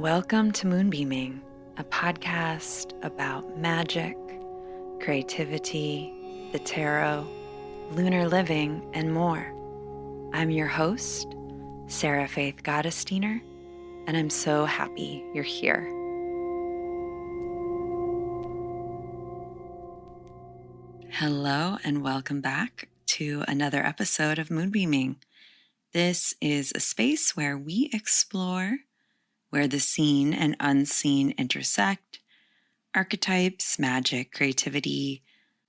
Welcome to Moonbeaming, a podcast about magic, creativity, the tarot, lunar living, and more. I'm your host, Sarah Faith Gottesdiener, and I'm so happy you're here. Hello, and welcome back to another episode of Moonbeaming. This is a space where we explore where the seen and unseen intersect, archetypes, magic, creativity,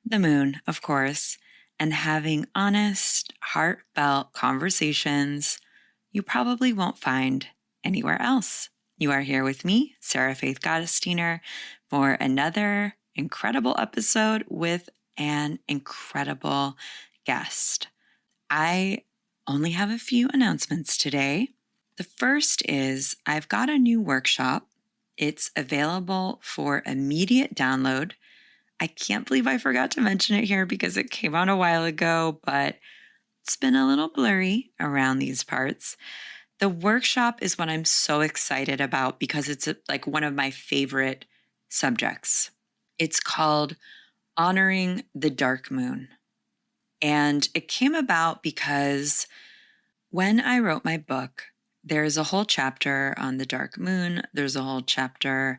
the moon, of course, and having honest, heartfelt conversations you probably won't find anywhere else. You are here with me, Sarah Faith Gottesdiener, for another incredible episode with an incredible guest. I only have a few announcements today. The first is I've got a new workshop. It's available for immediate download. I can't believe I forgot to mention it here because it came out a while ago, but it's been a little blurry around these parts. The workshop is what I'm so excited about because it's like one of my favorite subjects. It's called Honoring the Dark Moon. And it came about because when I wrote my book, there's a whole chapter on the dark moon. There's a whole chapter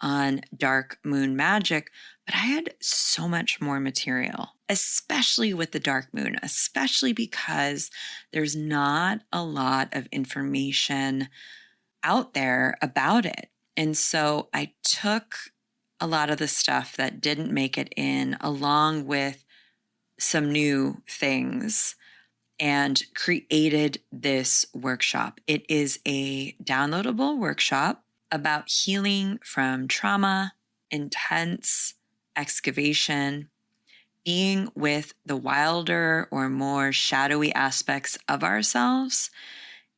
on dark moon magic, but I had so much more material, especially with the dark moon, especially because there's not a lot of information out there about it. And so I took a lot of the stuff that didn't make it in, along with some new things, and created this workshop. It is a downloadable workshop about healing from trauma, intense excavation, being with the wilder or more shadowy aspects of ourselves,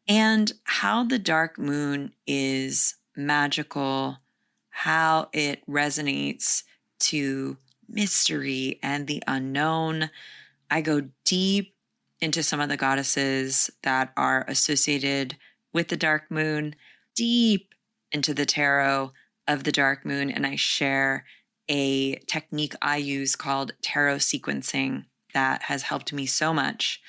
and how the dark moon is magical, how it resonates to mystery and the unknown. I go deep into some of the goddesses that are associated with the dark moon, deep into the tarot of the dark moon, and I share a technique I use called tarot sequencing that has helped me so much.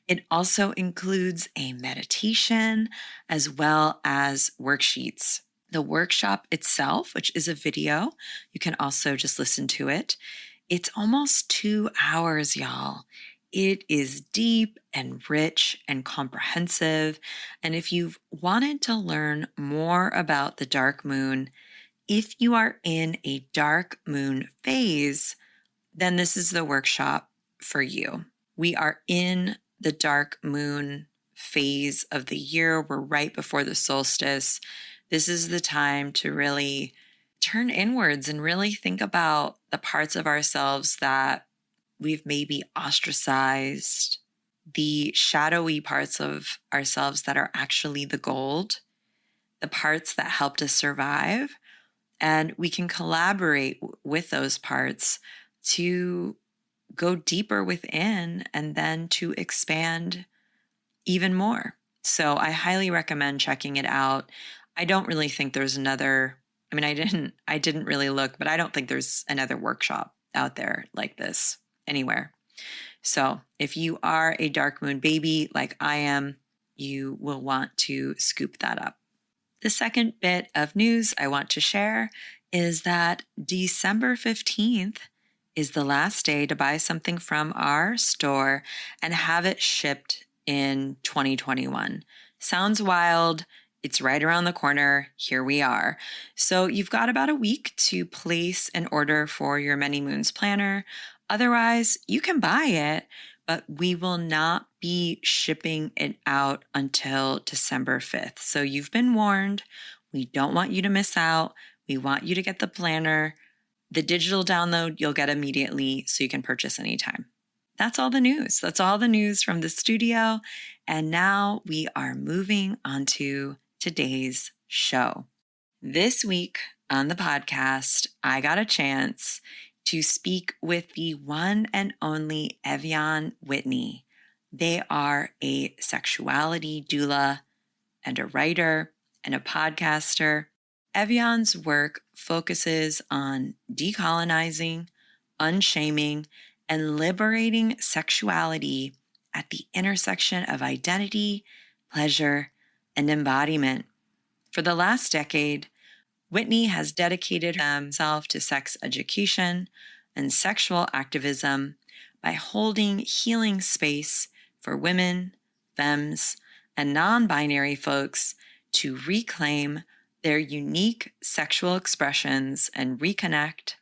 It also includes a meditation as well as worksheets. The workshop itself, which is a video, you can also just listen to it. It's almost 2 hours, y'all. It is deep and rich and comprehensive. And if you've wanted to learn more about the dark moon, if you are in a dark moon phase, then this is the workshop for you. We are in the dark moon phase of the year. We're right before the solstice. This is the time to really turn inwards and really think about the parts of ourselves that we've maybe ostracized, the shadowy parts of ourselves that are actually the gold, the parts that helped us survive. And we can collaborate with those parts to go deeper within and then to expand even more. So I highly recommend checking it out. I don't really think there's another, I didn't really look, but I don't think there's another workshop out there like this anywhere. So if you are a dark moon baby like I am, you will want to scoop that up. The second bit of news I want to share is that December 15th is the last day to buy something from our store and have it shipped in 2021. Sounds wild. It's right around the corner. Here we are. So you've got about a week to place an order for your Many Moons planner. Otherwise, you can buy it, but we will not be shipping it out until December 5th. So you've been warned. We don't want you to miss out. We want you to get the planner. The digital download you'll get immediately so you can purchase anytime. That's all the news. That's all the news from the studio. And now we are moving on to today's show. This week on the podcast, I got a chance to speak with the one and only Ev'Yan Whitney. They are a sexuality doula and a writer and a podcaster. Ev'Yan's work focuses on decolonizing, unshaming, and liberating sexuality at the intersection of identity, pleasure, and embodiment. For the last decade, Whitney has dedicated herself to sex education and sexual activism by holding healing space for women, femmes, and non-binary folks to reclaim their unique sexual expressions and reconnect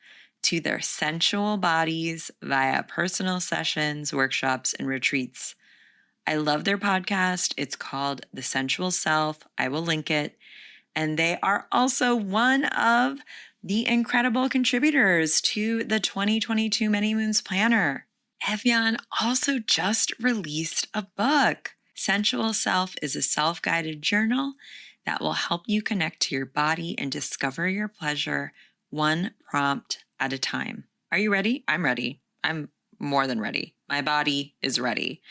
to their sensual bodies via personal sessions, workshops, and retreats. I love their podcast. It's called The Sensual Self. I will link it. And they are also one of the incredible contributors to the 2022 Many Moons Planner. Ev'Yan also just released a book. Sensual Self is a self-guided journal that will help you connect to your body and discover your pleasure one prompt at a time. Are you ready? I'm ready. I'm more than ready. My body is ready.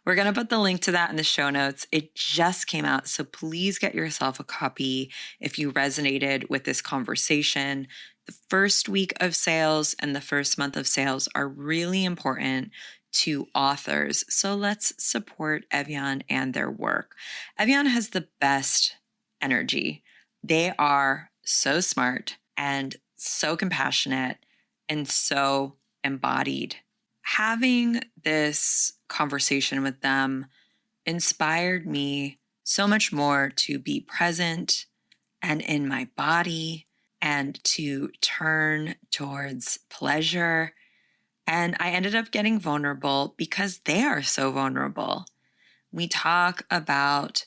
We're going to put the link to that in the show notes. It just came out, so please get yourself a copy if you resonated with this conversation. The first week of sales and the first month of sales are really important to authors, so let's support Ev'Yan and their work. Ev'Yan has the best energy. They are so smart and so compassionate and so embodied. Having this conversation with them inspired me so much more to be present and in my body and to turn towards pleasure. And I ended up getting vulnerable because they are so vulnerable. We talk about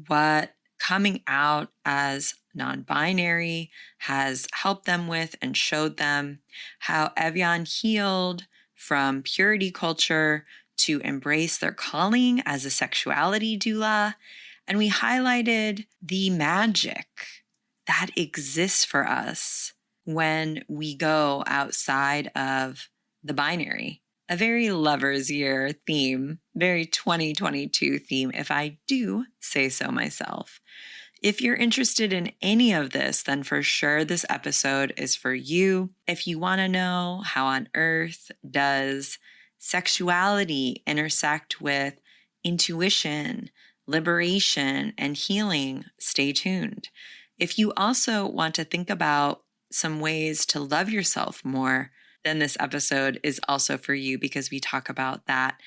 what coming out as non-binary has helped them with and showed them, how Ev'Yan healed from purity culture to embrace their calling as a sexuality doula. And we highlighted the magic that exists for us when we go outside of the binary. A very lover's year theme, very 2022 theme, if I do say so myself. If you're interested in any of this, then for sure this episode is for you. If you want to know how on earth does sexuality intersect with intuition, liberation, and healing, stay tuned. If you also want to think about some ways to love yourself more, then this episode is also for you because we talk about that.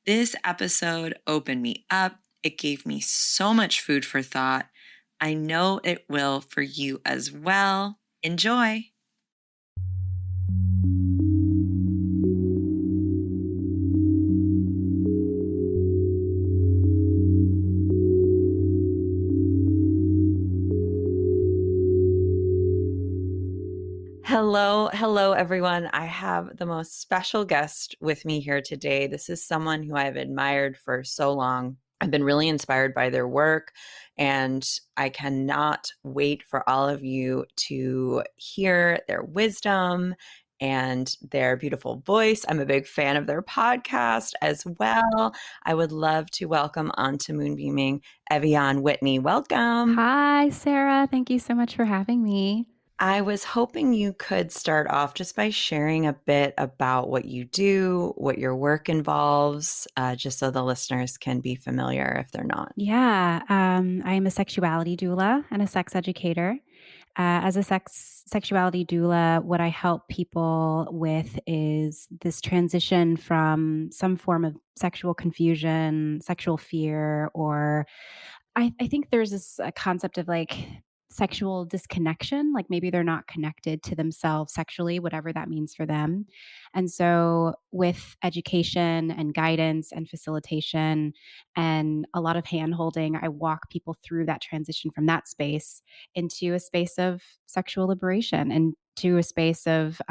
This episode opened me up. It gave me so much food for thought. I know it will for you as well. Enjoy. Hello, everyone. I have the most special guest with me here today. This is someone who I've admired for so long. I've been really inspired by their work, and I cannot wait for all of you to hear their wisdom and their beautiful voice. I'm a big fan of their podcast as well. I would love to welcome onto Moonbeaming Ev'Yan Whitney. Welcome. Hi, Sarah. Thank you so much for having me. I was hoping you could start off just by sharing a bit about what you do, what your work involves, just so the listeners can be familiar if they're not. Yeah, I am a sexuality doula and a sex educator. As a sexuality doula, what I help people with is this transition from some form of sexual confusion, sexual fear, or I think there's this concept of like sexual disconnection, like maybe they're not connected to themselves sexually, whatever that means for them. And so, with education and guidance and facilitation and a lot of hand holding, I walk people through that transition from that space into a space of sexual liberation and to a space of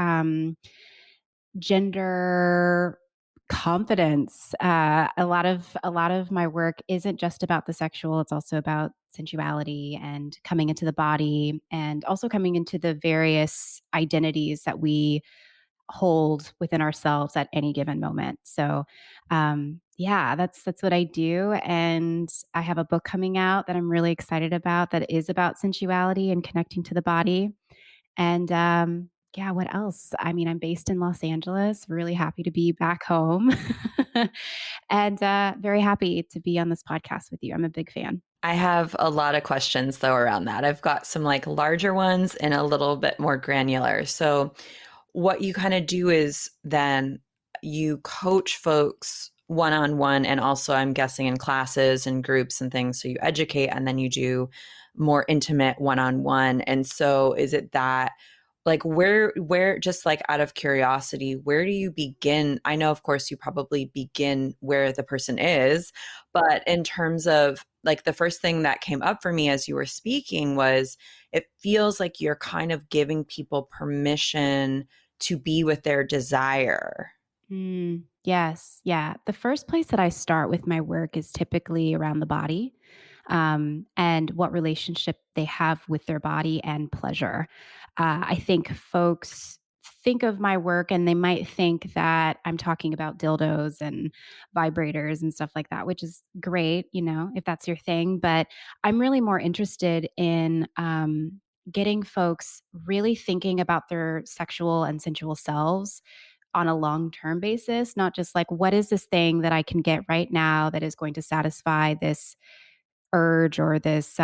gender confidence. A lot of my work isn't just about the sexual; it's also about sensuality and coming into the body, and also coming into the various identities that we hold within ourselves at any given moment. So, Yeah, that's what I do, and I have a book coming out that I'm really excited about that is about sensuality and connecting to the body. And, yeah, what else? I mean, I'm based in Los Angeles, really happy to be back home, and, very happy to be on this podcast with you. I'm a big fan. I have a lot of questions though around that. I've got some like larger ones and a little bit more granular. So, what you kind of do is then you coach folks one on one, and also I'm guessing in classes and groups and things. So, you educate and then you do more intimate one on one. And so, is it that like just like out of curiosity, where do you begin? I know, of course, you probably begin where the person is, but in terms of like the first thing that came up for me as you were speaking was it feels like you're kind of giving people permission to be with their desire. Yes. Yeah. The first place that I start with my work is typically around the body, and what relationship they have with their body and pleasure. I think folks think of my work and they might think that I'm talking about dildos and vibrators and stuff like that, which is great, if that's your thing. But I'm really more interested in getting folks really thinking about their sexual and sensual selves on a long-term basis, not just like, what is this thing that I can get right now that is going to satisfy this urge or this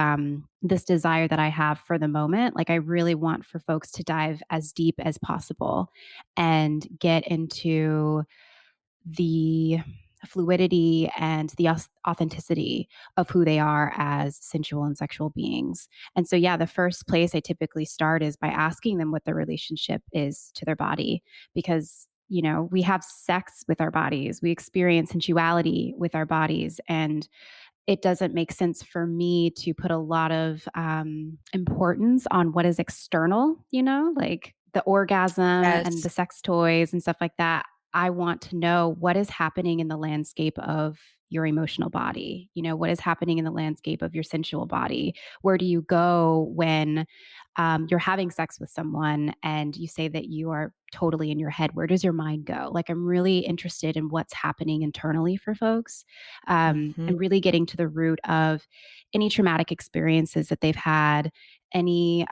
desire that I have for the moment. Like I really want for folks to dive as deep as possible and get into the fluidity and the authenticity of who they are as sensual and sexual beings. And so, yeah, the first place I typically start is by asking them what their relationship is to their body, because we have sex with our bodies, we experience sensuality with our bodies, and it doesn't make sense for me to put a lot of importance on what is external, like the orgasm and Yes. the sex toys and stuff like that. I want to know what is happening in the landscape of your emotional body. What is happening in the landscape of your sensual body? Where do you go when you're having sex with someone and you say that you are totally in your head? Where does your mind go? Like, I'm really interested in what's happening internally for folks, Hmm. and really getting to the root of any traumatic experiences that they've had, any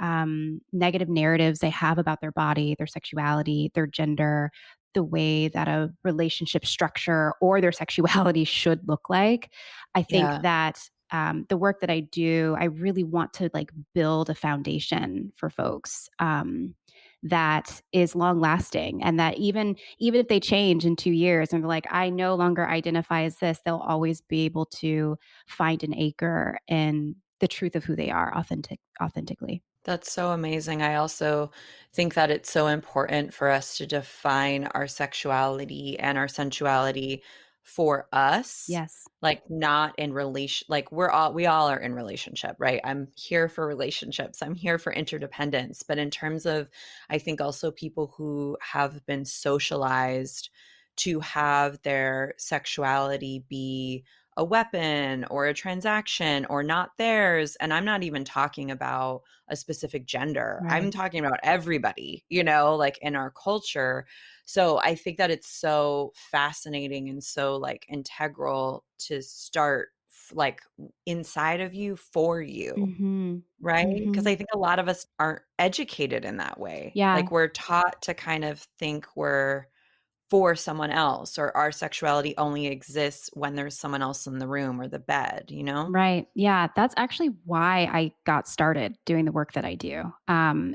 negative narratives they have about their body, their sexuality, their gender, the way that a relationship structure or their sexuality should look like. I think Yeah. that the work that I do, I really want to like build a foundation for folks, that is long lasting, and that even if they change in 2 years and they're like, I no longer identify as this, they'll always be able to find an anchor in the truth of who they are authentically. That's so amazing. I also think that it's so important for us to define our sexuality and our sensuality for us, Yes. like not in relation, like we all are in relationship, right? I'm here for relationships. I'm here for interdependence. But in terms of, I think also people who have been socialized to have their sexuality be a weapon or a transaction or not theirs. And I'm not even talking about a specific gender. I'm Right. talking about everybody, like in our culture. So I think that it's so fascinating and so like integral to start like inside of you for you, Mhm. right? Because Mhm. I think a lot of us aren't educated in that way. Yeah. Like we're taught to kind of think we're for someone else or our sexuality only exists when there's someone else in the room or the bed. Right. Yeah. That's actually why I got started doing the work that I do.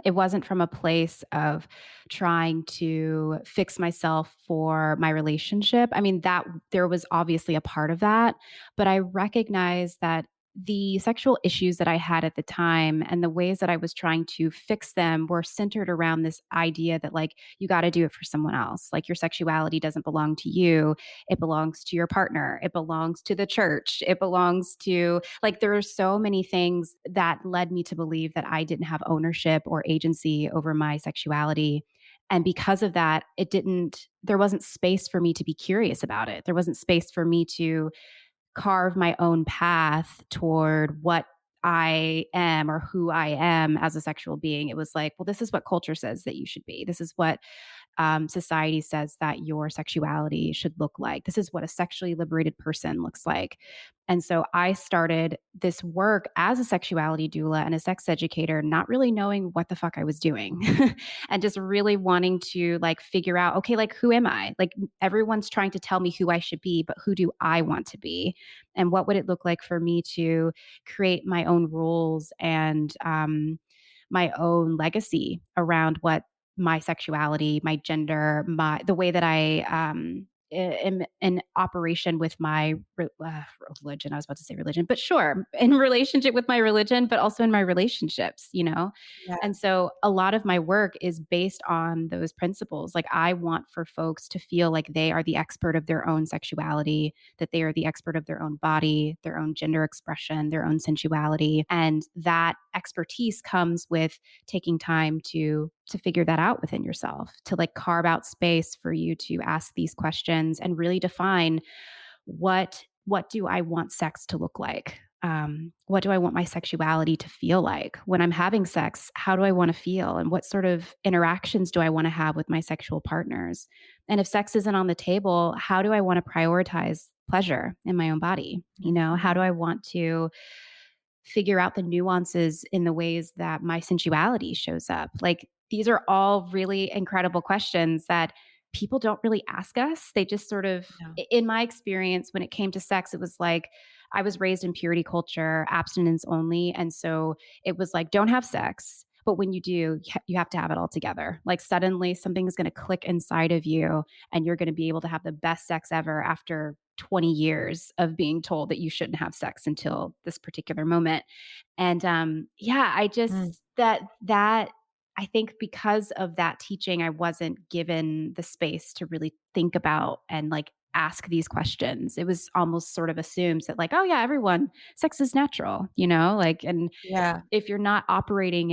It wasn't from a place of trying to fix myself for my relationship. I mean, that there was obviously a part of that, but I recognized that the sexual issues that I had at the time and the ways that I was trying to fix them were centered around this idea that, like, you got to do it for someone else. Like, your sexuality doesn't belong to you, it belongs to your partner, it belongs to the church, it belongs to, like, there are so many things that led me to believe that I didn't have ownership or agency over my sexuality. And because of that, there wasn't space for me to be curious about it. There wasn't space for me to carve my own path toward what I am or who I am as a sexual being. It was like, well, this is what culture says that you should be. This is what society says that your sexuality should look like. This is what a sexually liberated person looks like. And so I started this work as a sexuality doula and a sex educator, not really knowing what the fuck I was doing and just really wanting to like figure out, okay, like who am I? Like everyone's trying to tell me who I should be, but who do I want to be? And what would it look like for me to create my own rules and my own legacy around what my sexuality, my gender, the way that I am in operation with my religion. I was about to say religion, but sure, in relationship with my religion, but also in my relationships, you know? Yeah. And so a lot of my work is based on those principles. Like I want for folks to feel like they are the expert of their own sexuality, that they are the expert of their own body, their own gender expression, their own sensuality. And that expertise comes with taking time to figure that out within yourself, to like carve out space for you to ask these questions and really define what do I want sex to look like? What do I want my sexuality to feel like when I'm having sex? How do I want to feel? And what sort of interactions do I want to have with my sexual partners? And if sex isn't on the table, how do I want to prioritize pleasure in my own body? You know, how do Mhm. I want to figure out the nuances in the ways that my sensuality shows up? Like, these are all really incredible questions that people don't really ask us. They just sort of, Yeah. in my experience, when it came to sex, it was like I was raised in purity culture, abstinence only. And so it was like, don't have sex. But when you do, you have to have it all together. Like, suddenly something is going to click inside of you, and you're going to be able to have the best sex ever after 20 years of being told that you shouldn't have sex until this particular moment. And yeah, I Mm. just that I think because of that teaching, I wasn't given the space to really think about and like ask these questions. It was almost sort of assumed that like, oh yeah, everyone sex is natural, you know, like, and Yeah. if you're not operating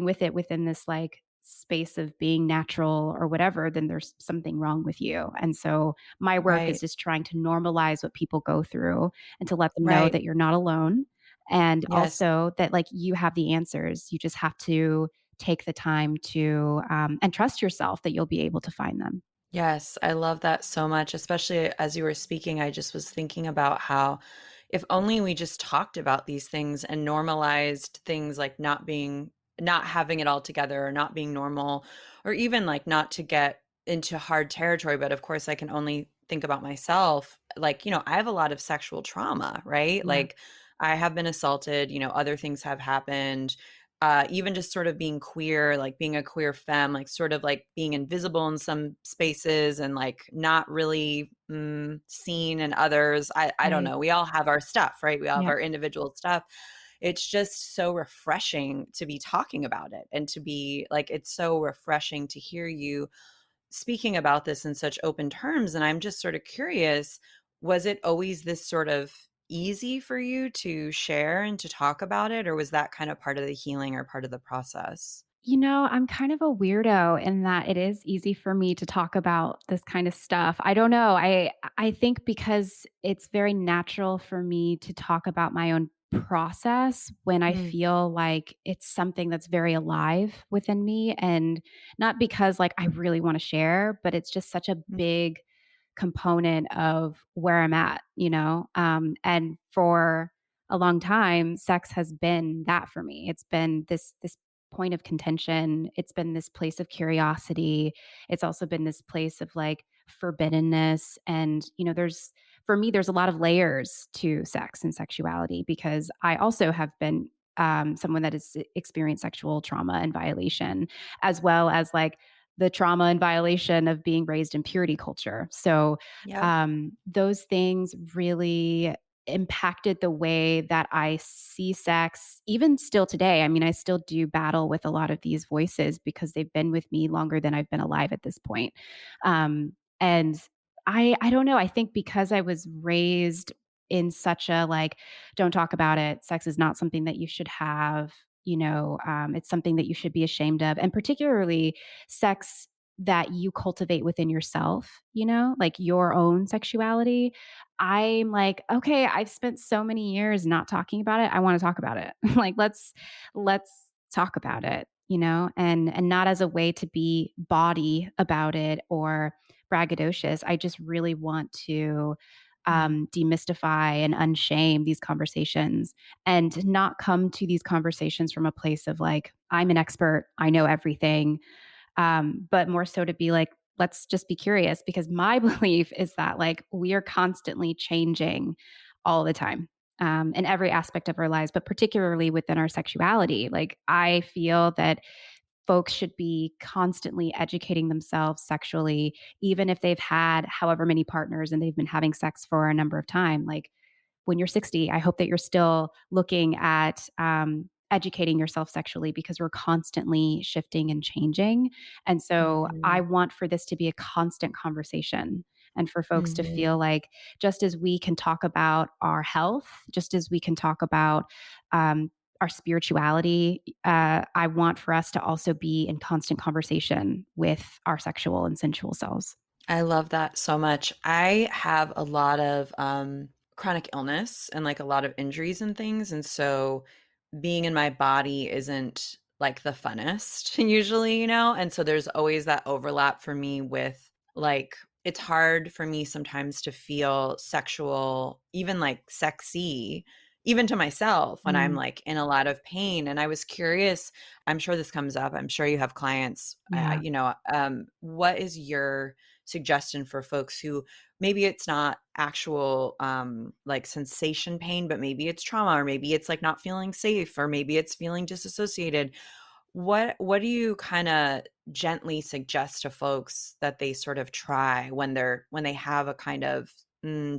with it within this like space of being natural or whatever, then there's something wrong with you. And so my work is Right. just trying to normalize what people go through and to let them know Right. that you're not alone, and Yes. also that like you have the answers. You just have to take the time to and trust yourself that you'll be able to find them. Yes, I love that so much, especially as you were speaking, I just was thinking about how if only we just talked about these things and normalized things like not having it all together or not being normal or even like not to get into hard territory, but of course I can only think about myself. Like, I have a lot of sexual trauma, right? Yeah. Like I have been assaulted, other things have happened, even just sort of being queer, like being a queer femme, like sort of like being invisible in some spaces and like not really seen in others. I don't Right. know. We all have our stuff, right? We all have Yeah. our individual stuff. It's just so refreshing to be talking about it and to be like, it's so refreshing to hear you speaking about this in such open terms. And I'm just sort of curious, was it always this sort of easy for you to share and to talk about it? Or was that kind of part of the healing or part of the process? You know, I'm kind of a weirdo in that it is easy for me to talk about this kind of stuff. I don't know. I think because it's very natural for me to talk about my own process when I Mm, feel like it's something that's very alive within me, and not because like I really want to share, but it's just such a mm, big component of where I'm at, you know? And for a long time, sex has been that for me. It's been this point of contention. It's been this place of curiosity. It's also been this place of like forbiddenness. And, you know, for me, there's a lot of layers to sex and sexuality because I also have been someone that has experienced sexual trauma and violation, as well as like the trauma and violation of being raised in purity culture. So yeah. those things really impacted the way that I see sex, even still today. I mean, I still do battle with a lot of these voices because they've been with me longer than I've been alive at this point. And I don't know. I think because I was raised in such a like, don't talk about it. Sex is not something that you should have. You know, it's something that you should be ashamed of, and particularly sex that you cultivate within yourself. You know, like your own sexuality. I'm like, okay, I've spent so many years not talking about it. I want to talk about it. Like, let's talk about it. and not as a way to be bawdy about it or braggadocious. I just really want to Mm. demystify and unshame these conversations and not come to these conversations from a place of like, I'm an expert, I know everything, but more so to be like, let's just be curious because my belief is that like we are constantly changing all the time in every aspect of our lives, but particularly within our sexuality. Like, I feel that folks should be constantly educating themselves sexually, even if they've had however many partners and they've been having sex for a number of time. Like, when you're 60, I hope that you're still looking at educating yourself sexually because we're constantly shifting and changing. And so I Mhm. want for this to be a constant conversation and for folks to feel Mhm. like just as we can talk about our health, just as we can talk about our spirituality, I want for us to also be in constant conversation with our sexual and sensual selves. I love that so much. I have a lot of chronic illness and like a lot of injuries and things. And so being in my body isn't like the funnest usually, And so there's always that overlap for me with like, it's hard for me sometimes to feel sexual, even like sexy, even to myself when I'm Mm, like in a lot of pain. And I was curious, I'm sure this comes up. I'm sure you have clients, yeah. what is your suggestion for folks who maybe it's not actual like sensation pain, but maybe it's trauma, or maybe it's like not feeling safe, or maybe it's feeling disassociated. What do you kind of gently suggest to folks that they sort of try when they have a kind of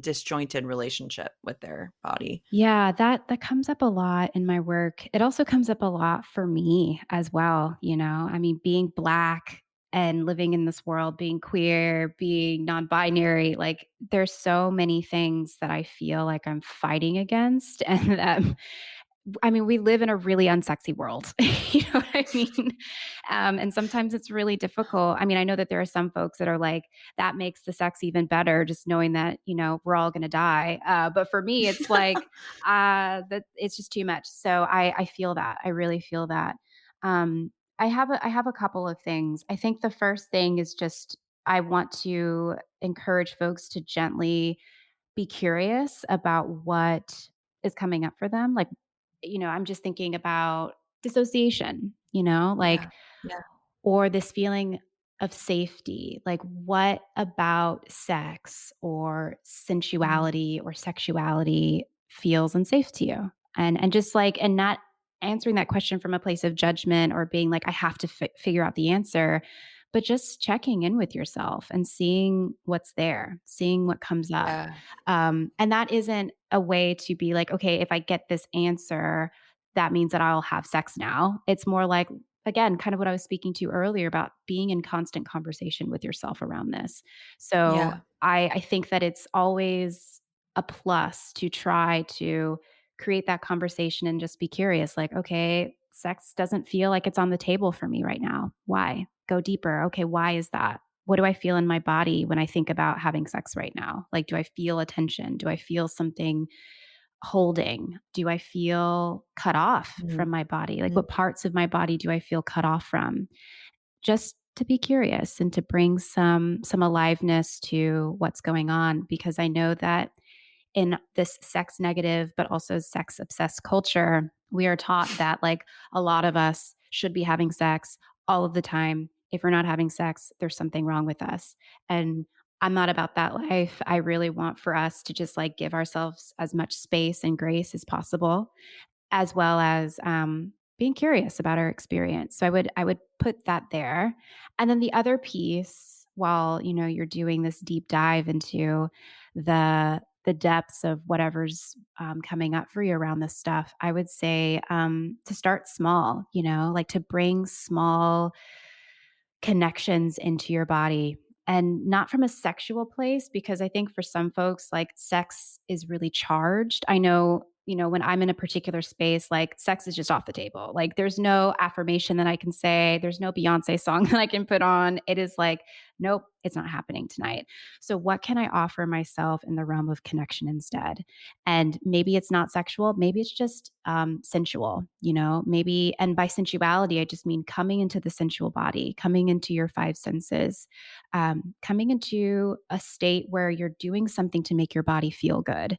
disjointed relationship with their body? Yeah, that comes up a lot in my work. It also comes up a lot for me as well. I mean, being Black and living in this world, being queer, being non-binary, like there's so many things that I feel like I'm fighting against and that I mean, we live in a really unsexy world. You know what I mean? And sometimes it's really difficult. I mean, I know that there are some folks that are like, that makes the sex even better, just knowing that, we're all going to die. But for me, it's like, that it's just too much. So I feel that. I really feel that. I have a couple of things. I think the first thing is just, I want to encourage folks to gently be curious about what is coming up for them. Like, I'm just thinking about dissociation, like, Yeah. Yeah. or this feeling of safety. Like, what about sex or Mm. sensuality or sexuality feels unsafe to you? And just like, and not answering that question from a place of judgment or being like, I have to figure out the answer, but just checking in with yourself and seeing what's there, seeing what comes up. Yeah. And that isn't a way to be like, okay, if I get this answer, that means that I'll have sex now. It's more like, again, kind of what I was speaking to earlier about being in constant conversation with yourself around this. So Yeah. I think that it's always a plus to try to create that conversation and just be curious, like, okay, sex doesn't feel like it's on the table for me right now. Why? Go deeper. Okay, why is that? What do I feel in my body when I think about having sex right now? Like, do I feel a tension? Do I feel something holding? Do I feel cut off Mhm. from my body? Like, Mhm. what parts of my body do I feel cut off from? Just to be curious and to bring some aliveness to what's going on because I know that in this sex negative but also sex obsessed culture, we are taught that like a lot of us should be having sex all of the time. If we're not having sex, there's something wrong with us. And I'm not about that life. I really want for us to just like give ourselves as much space and grace as possible as well as being curious about our experience. So I would put that there. And then the other piece, while you're doing this deep dive into the depths of whatever's coming up for you around this stuff, I would say to start small. Like to bring small connections into your body and not from a sexual place because I think for some folks like sex is really charged. I know when I'm in a particular space, like sex is just off the table. Like there's no affirmation that I can say, there's no Beyonce song that I can put on. It is like, nope, it's not happening tonight. So what can I offer myself in the realm of connection instead? And maybe it's not sexual, maybe it's just sensual, maybe. And by sensuality, I just mean coming into the sensual body, coming into your five senses, coming into a state where you're doing something to make your body feel good.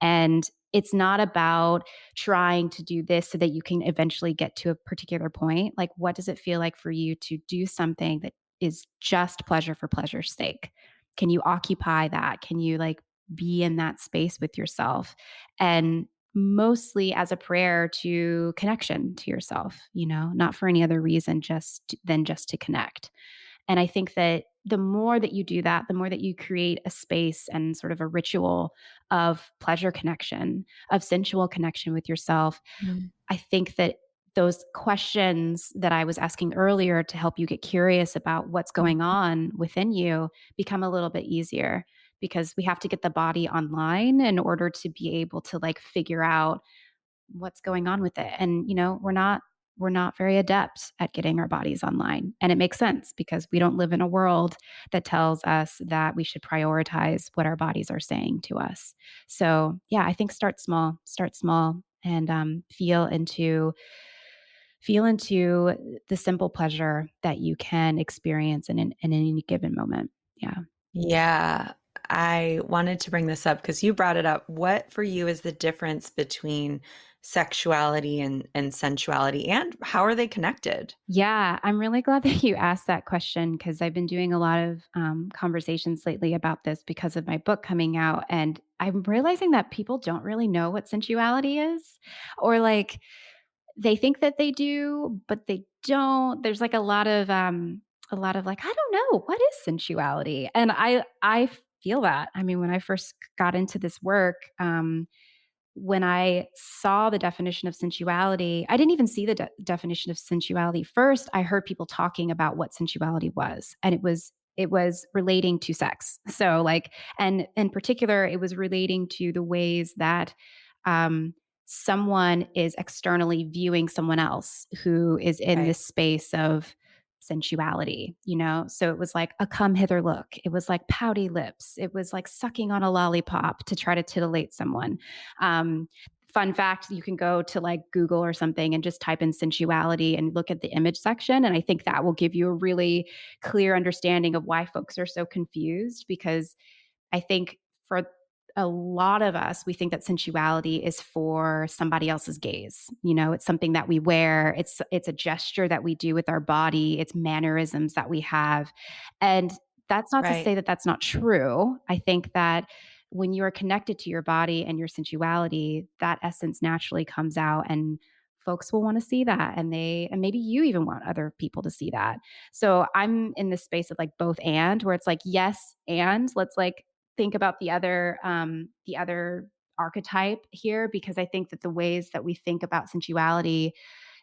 And it's not about trying to do this so that you can eventually get to a particular point. Like, what does it feel like for you to do something that is just pleasure for pleasure's sake? Can you occupy that? Can you like be in that space with yourself? And mostly as a prayer to connection to yourself, not for any other reason just to connect. And I think that the more that you do that, the more that you create a space and sort of a ritual of pleasure connection, of sensual connection with yourself, Mm. I think that those questions that I was asking earlier to help you get curious about what's going on within you become a little bit easier, because we have to get the body online in order to be able to like figure out what's going on with it. And we're not very adept at getting our bodies online. And it makes sense because we don't live in a world that tells us that we should prioritize what our bodies are saying to us. So, yeah, I think start small and feel into the simple pleasure that you can experience in any given moment. Yeah. Yeah, I wanted to bring this up because you brought it up. What for you is the difference between sexuality and sensuality, and how are they connected? Yeah, I'm really glad that you asked that question because I've been doing a lot of conversations lately about this because of my book coming out. And I'm realizing that people don't really know what sensuality is, or like they think that they do, but they don't. There's like a lot of like, I don't know, what is sensuality? And I feel that. I mean, when I first got into this work, when I saw the definition of sensuality, I didn't even see the definition of sensuality first. I heard people talking about what sensuality was, and it was relating to sex. So like, and in particular, it was relating to the ways that um, someone is externally viewing someone else who is in Right. this space of sensuality. So it was like a come hither look. It was like pouty lips. It was like sucking on a lollipop to try to titillate someone. um, Fun fact, you can go to like Google or something and just type in sensuality and look at the image section. And I think that will give you a really clear understanding of why folks are so confused, because I think for a lot of us, we think that sensuality is for somebody else's gaze. It's something that we wear. It's a gesture that we do with our body. It's mannerisms that we have. And that's not to Right. say that that's not true. I think that when you are connected to your body and your sensuality, that essence naturally comes out, and folks will want to see that, and maybe you even want other people to see that. So I'm in this space of like both, and where it's like yes, and let's like think about the other archetype here, because I think that the ways that we think about sensuality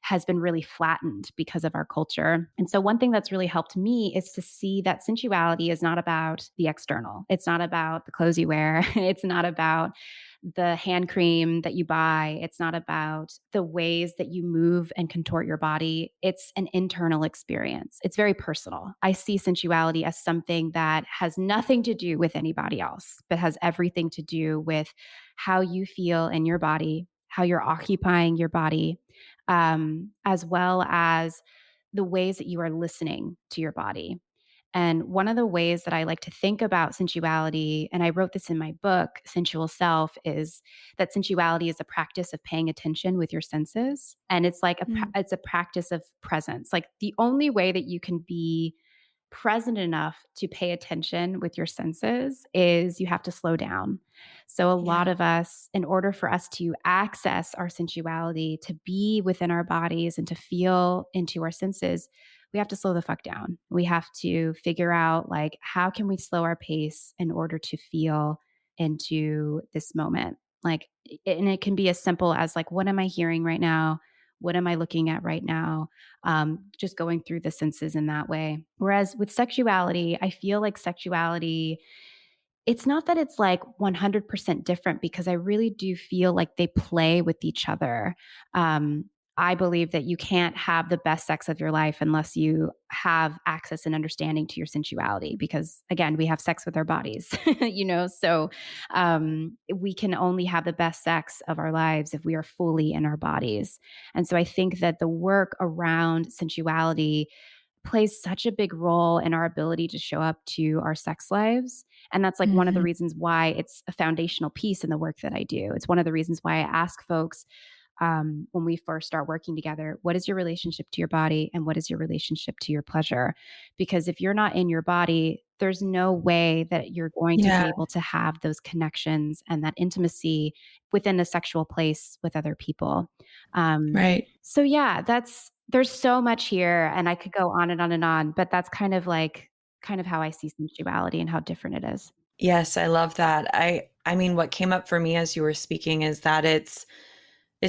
has been really flattened because of our culture. And so one thing that's really helped me is to see that sensuality is not about the external. It's not about the clothes you wear. It's not about the hand cream that you buy. It's not about the ways that you move and contort your body. It's an internal experience. It's very personal. I see sensuality as something that has nothing to do with anybody else, but has everything to do with how you feel in your body, how you're occupying your body, as well as the ways that you are listening to your body. And one of the ways that I like to think about sensuality, and I wrote this in my book, Sensual Self, is that sensuality is a practice of paying attention with your senses. And it's like Mm. it's a practice of presence. Like the only way that you can be present enough to pay attention with your senses is you have to slow down. So, a lot Yeah. of us, in order for us to access our sensuality, to be within our bodies and to feel into our senses, we have to slow the fuck down. We have to figure out, like, how can we slow our pace in order to feel into this moment? Like, and it can be as simple as, like, what am I hearing right now? What am I looking at right now? Just going through the senses in that way. Whereas with sexuality, I feel like sexuality It's not that it's like 100% different because I really do feel like they play with each other. Um, I believe that you can't have the best sex of your life unless you have access and understanding to your sensuality because again, we have sex with our bodies, so we can only have the best sex of our lives if we are fully in our bodies. And so I think that the work around sensuality plays such a big role in our ability to show up to our sex lives. And that's like one of the Mhm. reasons why it's a foundational piece in the work that I do. It's one of the reasons why I ask folks when we first start working together, what is your relationship to your body and what is your relationship to your pleasure? Because if you're not in your body, there's no way that you're going to Yeah, be able to have those connections and that intimacy within a sexual place with other people. Um, right. so yeah, there's so much here and I could go on and on and on, but that's kind of how I see sensuality and how different it is. Yes, I love that. I mean, what came up for me as you were speaking is that it's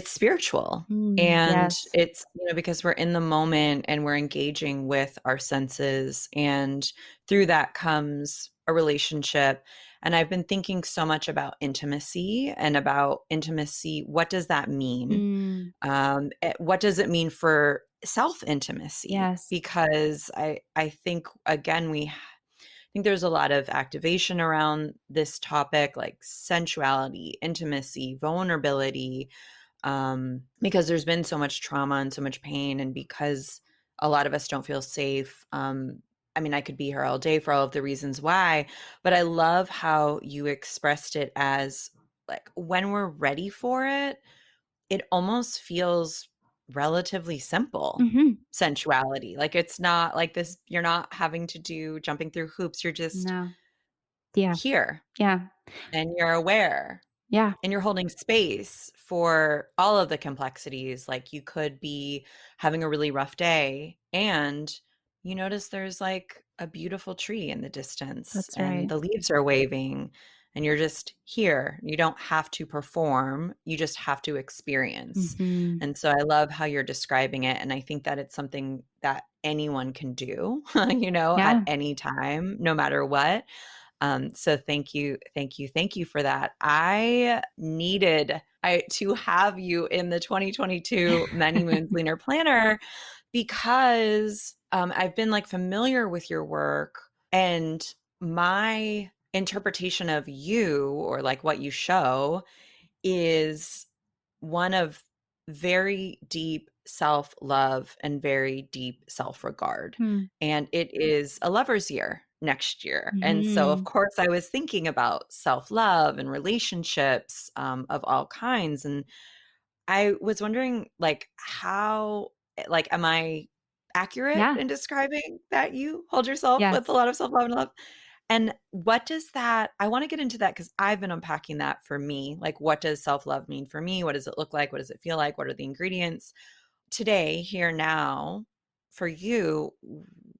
spiritual, and Yes. it's, because we're in the moment and we're engaging with our senses, and through that comes a relationship. And I've been thinking so much about intimacy and about intimacy. What does that mean? Mm, What does it mean for self-intimacy? yes. Because I think, again, I think there's a lot of activation around this topic, like sensuality, intimacy, vulnerability, because there's been so much trauma and so much pain, and because a lot of us don't feel safe. I mean, I could be here all day for all of the reasons why, but I love how you expressed it as, like, when we're ready for it, it almost feels relatively simple. Mhm. Sensuality, like, it's not like this, you're not having to do jumping through hoops, you're just No. Yeah. here Yeah. and you're aware. Yeah. And you're holding space for all of the complexities. Like, you could be having a really rough day and you notice there's like a beautiful tree in the distance That's and right. the leaves are waving, and you're just here. You don't have to perform, you just have to experience. Mhm. And so I love how you're describing it. And I think that it's something that anyone can do, at Yeah. any time, no matter what. So thank you, thank you, thank you for that. I needed to have you in the 2022 Many Moons Leaner Planner because I've been like familiar with your work, and my interpretation of you, or like what you show, is one of very deep self love and very deep self regard. Hmm. And it is a lover's year next year. And so, of Mhm. course, I was thinking about self love and relationships, of all kinds. And I was wondering, like, like, am I accurate Yeah. in describing that you hold yourself with a Yes. lot of self love and love? And what does that, I wanna get into that because 'cause I've been unpacking that for me. Like, what does self-love mean for me? What does it look like? What does it feel like? What are the ingredients? Today, here, now, for you,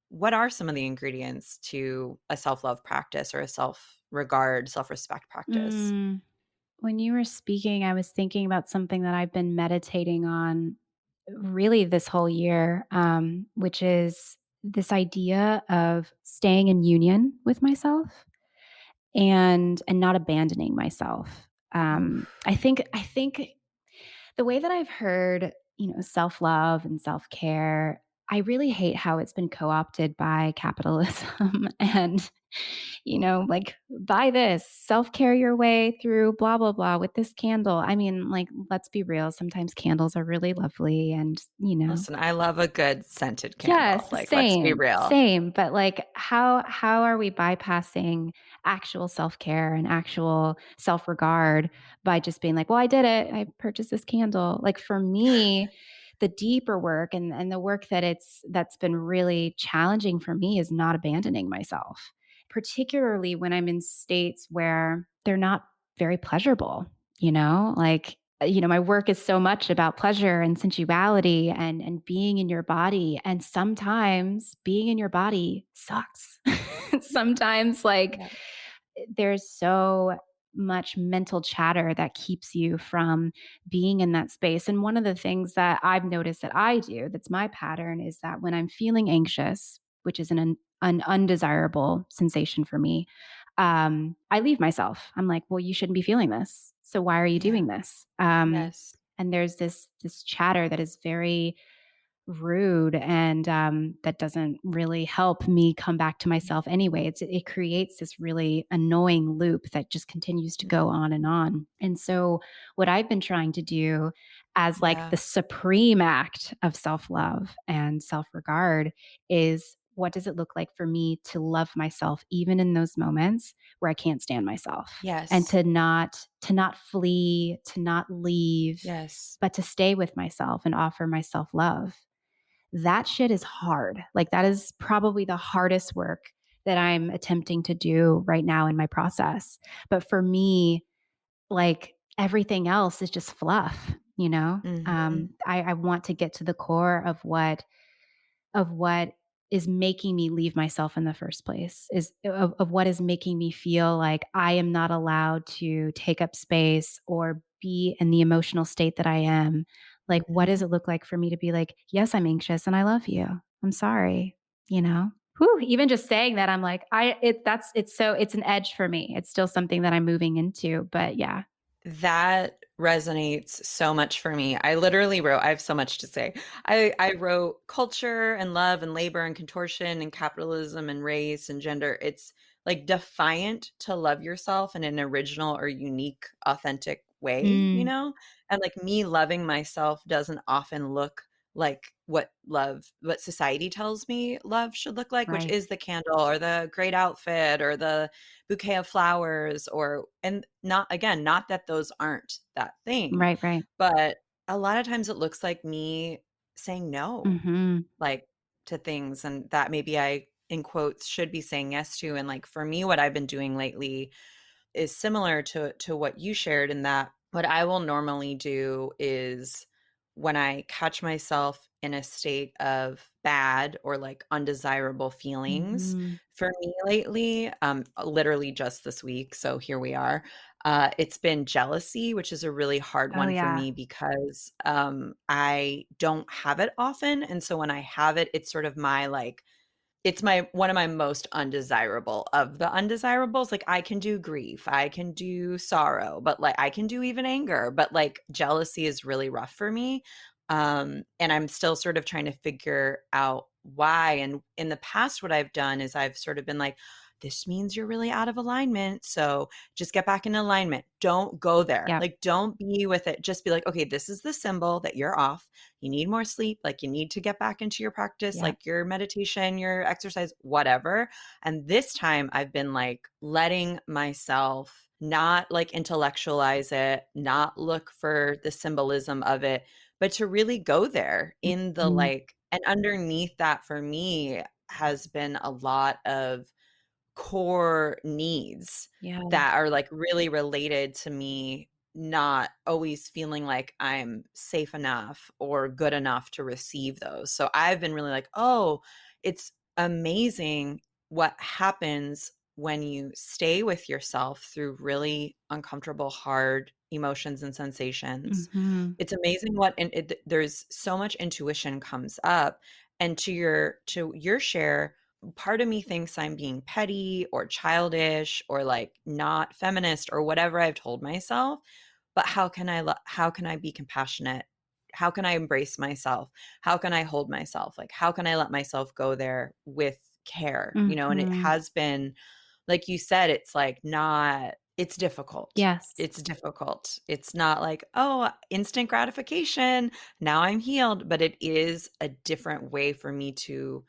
what are some of the ingredients to a self-love practice or a self-regard, self-respect practice? Mm. When you were speaking, I was thinking about something that I've been meditating on really this whole year, which is this idea of staying in union with myself and not abandoning myself. Oof. I think the way that I've heard, self-love and self-care, I really hate how it's been co-opted by capitalism and, like, buy this, self-care your way through blah, blah, blah with this candle. I mean, like, let's be real. Sometimes candles are really lovely and, Listen, I love a good scented candle, yes, like, let's be same, real. same, but, like, how are we bypassing actual self-care and actual self-regard by just being like, "Well, I did it. I purchased this candle." Like, for me, the deeper work and the work that's been really challenging for me is not abandoning myself, particularly when I'm in states where they're not very pleasurable, Like, my work is so much about pleasure and sensuality and being in your body, and sometimes being in your body sucks. Sometimes, like, Yeah. there's so much mental chatter that keeps you from being in that space. And one of the things that I've noticed that I do, that's my pattern, is that when I'm feeling anxious, which is an undesirable sensation for me, I leave myself. I'm like, well, you shouldn't be feeling this. So why are you Yeah. doing this? Yes. And there's this chatter that is very rude and that doesn't really help me come back to myself anyway. It creates this really annoying loop that just continues to go Mhm. on and on. And so what I've been trying to do as like Yeah. the supreme act of self-love and self-regard is, what does it look like for me to love myself even in those moments where I can't stand myself, and Yes. to not flee, to not leave, Yes. but to stay with myself and offer myself love. That shit is hard. Like, that is probably the hardest work that I'm attempting to do right now in my process. But for me, like, everything else is just fluff, you know? Mhm. I want to get to the core of what is making me leave myself in the first place, is of what is making me feel like I am not allowed to take up space or be in the emotional state that I am. Like, what does Mhm. it look like for me to be like, yes, I'm anxious and I love you. I'm sorry, you know? Whew, even just saying that, I'm like, it's an edge for me. It's still something that I'm moving into. But yeah. That resonates so much for me. I have so much to say. I wrote culture and love and labor and contortion and capitalism and race and gender. It's like defiant to love yourself in an original or unique, authentic way, you Mm, know? And like me loving myself doesn't often look like what society tells me love should look like, which right. is the candle or the great outfit or the bouquet of flowers, or and not again, not that those aren't that thing, Right, right. but a lot of times it looks like me saying no, Mhm. like, to things, and that maybe I, in quotes, should be saying yes to. And like for me, what I've been doing lately is similar to what you shared, in that what I will normally do is, when I catch myself in a state of bad or like undesirable feelings, Mhm. for me lately, literally just this week, so here we are, it's been jealousy, which is a really hard Oh, one for yeah. me because I don't have it often. And so when I have it, it's sort of my like, it's my one of my most undesirable of the undesirables. Like, I can do grief, I can do sorrow, but, like, I can do even anger, but, like, jealousy is really rough for me, and I'm still sort of trying to figure out why. And in the past, what I've done is I've sort of been like, "This means you're really out of alignment, so just get back in alignment. Don't go there. Yep. Like, don't be with it. Just be like, okay, this is the symbol that you're off. You need more sleep, like you need to get back into your practice, Yep. like your meditation, your exercise, whatever." And this time I've been like letting myself not like intellectualize it, not look for the symbolism of it, but to really go there in the Mhm. like, and underneath that for me has been a lot of core needs Yeah. that are like really related to me not always feeling like I'm safe enough or good enough to receive those. So I've been really like, oh, it's amazing what happens when you stay with yourself through really uncomfortable, hard emotions and sensations. Mhm. It's amazing what, and there's so much intuition comes up. And to your share, part of me thinks I'm being petty or childish or like not feminist or whatever I've told myself. But how can I be compassionate? How can I embrace myself? How can I hold myself? Like, how can I let myself go there with care? You know, and it Mhm. has been, like you said, it's like not, it's difficult. Yes. It's difficult. It's not like, oh, instant gratification. Now I'm healed. But it is a different way for me to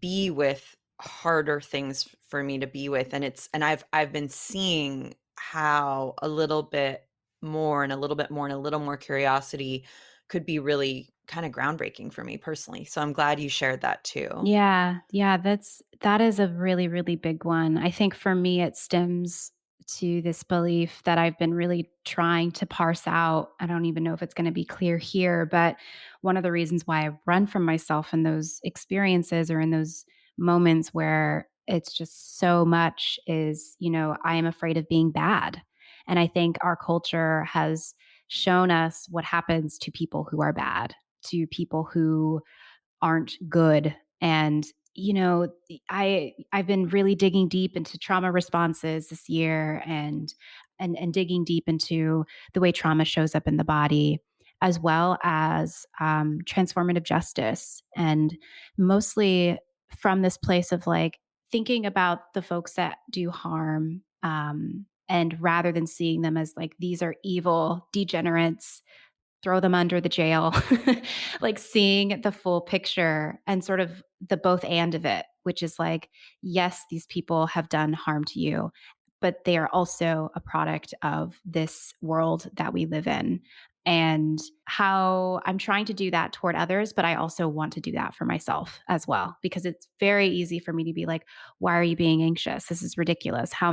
be with harder things for me to be with. And I've been seeing how a little bit more and a little bit more and a little more curiosity could be really kind of groundbreaking for me personally. So I'm glad you shared that too. Yeah, yeah, that is a really, really big one. I think for me, it stems to this belief that I've been really trying to parse out. I don't even know if it's going to be clear here, but one of the reasons why I run from myself in those experiences or in those moments where it's just so much is, I am afraid of being bad. And I think our culture has shown us what happens to people who are bad, to people who aren't good. And, I've been really digging deep into trauma responses this year, and digging deep into the way trauma shows up in the body, as well as transformative justice, and mostly from this place of like thinking about the folks that do harm, and rather than seeing them as like these are evil degenerates, throw them under the jail, like seeing the full picture and sort of the both and of it, which is like, yes, these people have done harm to you, but they are also a product of this world that we live in. And how I'm trying to do that toward others, but I also want to do that for myself as well, because it's very easy for me to be like, why are you being anxious? This is ridiculous. How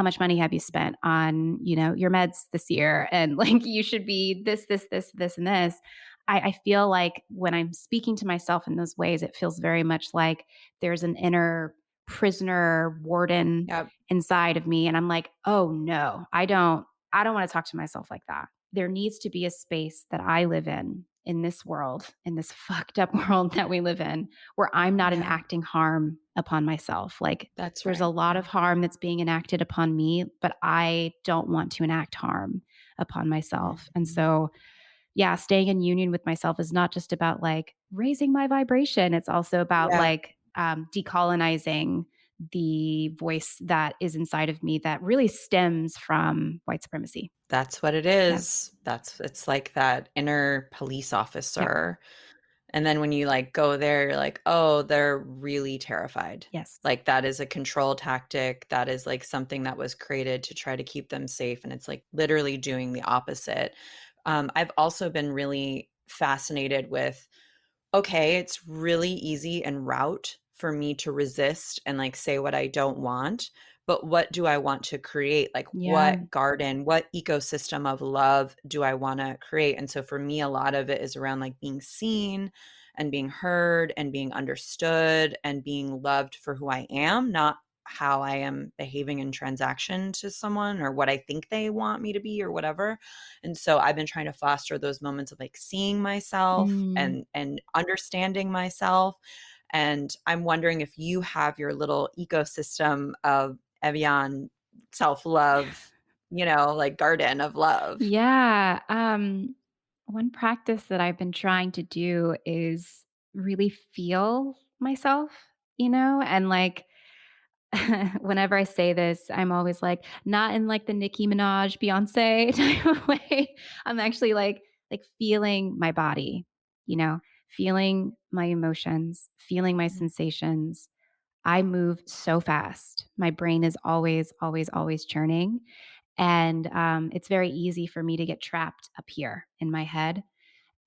much money have you spent on, your meds this year? And like, you should be this, and this. I feel like when I'm speaking to myself in those ways, it feels very much like there's an inner prisoner warden Yep. inside of me. And I'm like, oh no, I don't want to talk to myself like that. There needs to be a space that I live in this world, in this fucked up world that we live in, where I'm not Yeah. enacting harm upon myself. Like, That's there's a right. lot Yeah. of harm that's being enacted upon me, but I don't want to enact harm upon myself. And Mhm. so, yeah, staying in union with myself is not just about like raising my vibration. It's also about Yeah. like decolonizing the voice that is inside of me that really stems from white supremacy. That's what it Yeah. is. It's like that inner police Yep. officer. And then when you, like, go there, you're like, "Oh, they're really terrified." Yes. Like, that is a control tactic. That is, like, something that was created to try to keep them safe, and it's, like, literally doing the opposite. I've also been really fascinated with, okay, it's really easy en route for me to resist and, like, say what I don't want, but what do I want to create? Like, Yeah. what garden, what ecosystem of love do I wanna create? And so for me, a lot of it is around, like, being seen and being heard and being understood and being loved for who I am, not how I am behaving in transaction to someone or what I think they want me to be or whatever. And so I've been trying to foster those moments of like seeing myself Mm. and understanding myself. And I'm wondering if you have your little ecosystem of Evian self-love, like garden of love. Yeah. One practice that I've been trying to do is really feel myself, and like whenever I say this, I'm always like, not in like the Nicki Minaj, Beyonce type of way. I'm actually like feeling my body, feeling my emotions, feeling my Mm, sensations. I move so fast. My brain is always, always, always churning. And it's very easy for me to get trapped up here in my head.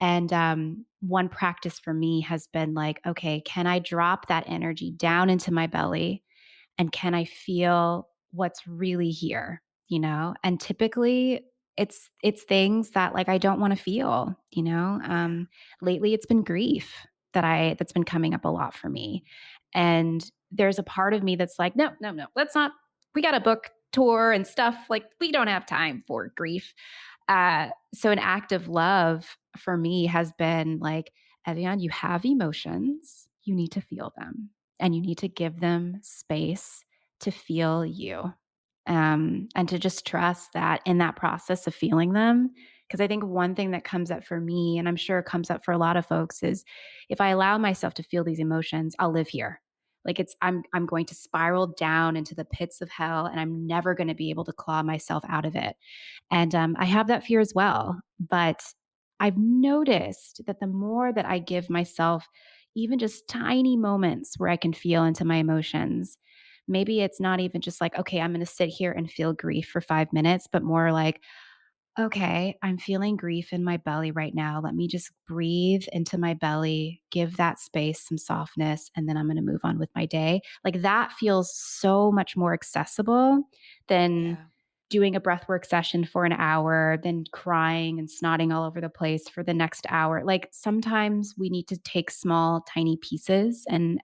And one practice for me has been like, okay, can I drop that energy down into my belly? And can I feel what's really here, And typically it's things that like I don't want to feel, yeah, Lately it's been grief that's been coming up a lot for me. And there's a part of me that's like, no, no, no, let's not, we got a book tour and stuff. Like, we don't have time for grief. So an act of love for me has been like, Evian, you have emotions. You need to feel them, and you need to give them space to feel you. And to just trust that in that process of feeling them. Because I think one thing that comes up for me, and I'm sure it comes up for a lot of folks, is if I allow myself to feel these emotions, I'll live here. Like, I'm going to spiral down into the pits of hell, and I'm never going to be able to claw myself out of it. And I have that fear as well. But I've noticed that the more that I give myself even just tiny moments where I can feel into my emotions, maybe it's not even just like, okay, I'm going to sit here and feel grief for 5 minutes, but more like, okay, I'm feeling grief in my belly right now. Let me just breathe into my belly, give that space some softness, and then I'm going to move on with my day. Like, that feels so much more accessible than yeah, doing a breathwork session for an hour, then crying and snotting all over the place for the next hour. Like, sometimes we need to take small, tiny pieces and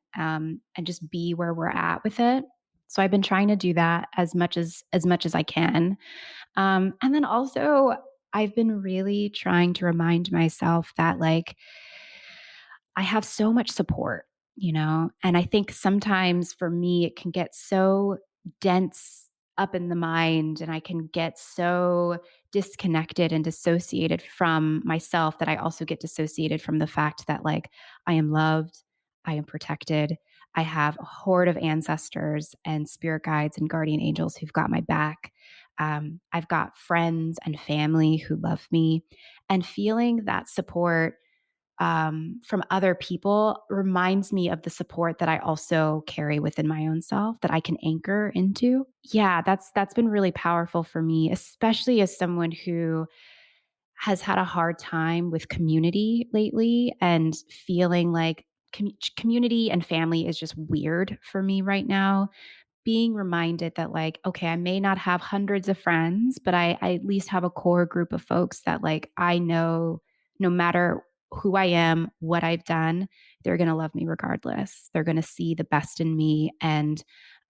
just be where we're at with it. So I've been trying to do that as much as I can. And then also, I've been really trying to remind myself that, like, I have so much support. And I think sometimes for me, it can get so dense up in the mind, and I can get so disconnected and dissociated from myself that I also get dissociated from the fact that, like, I am loved, I am protected, I have a horde of ancestors and spirit guides and guardian angels who've got my back. I've got friends and family who love me, and feeling that support from other people reminds me of the support that I also carry within my own self that I can anchor into. Yeah, that's been really powerful for me, especially as someone who has had a hard time with community lately and feeling like community and family is just weird for me right now. Being reminded that, like, okay, I may not have hundreds of friends, but I at least have a core group of folks that, like, I know no matter who I am, what I've done, they're going to love me regardless. They're going to see the best in me, and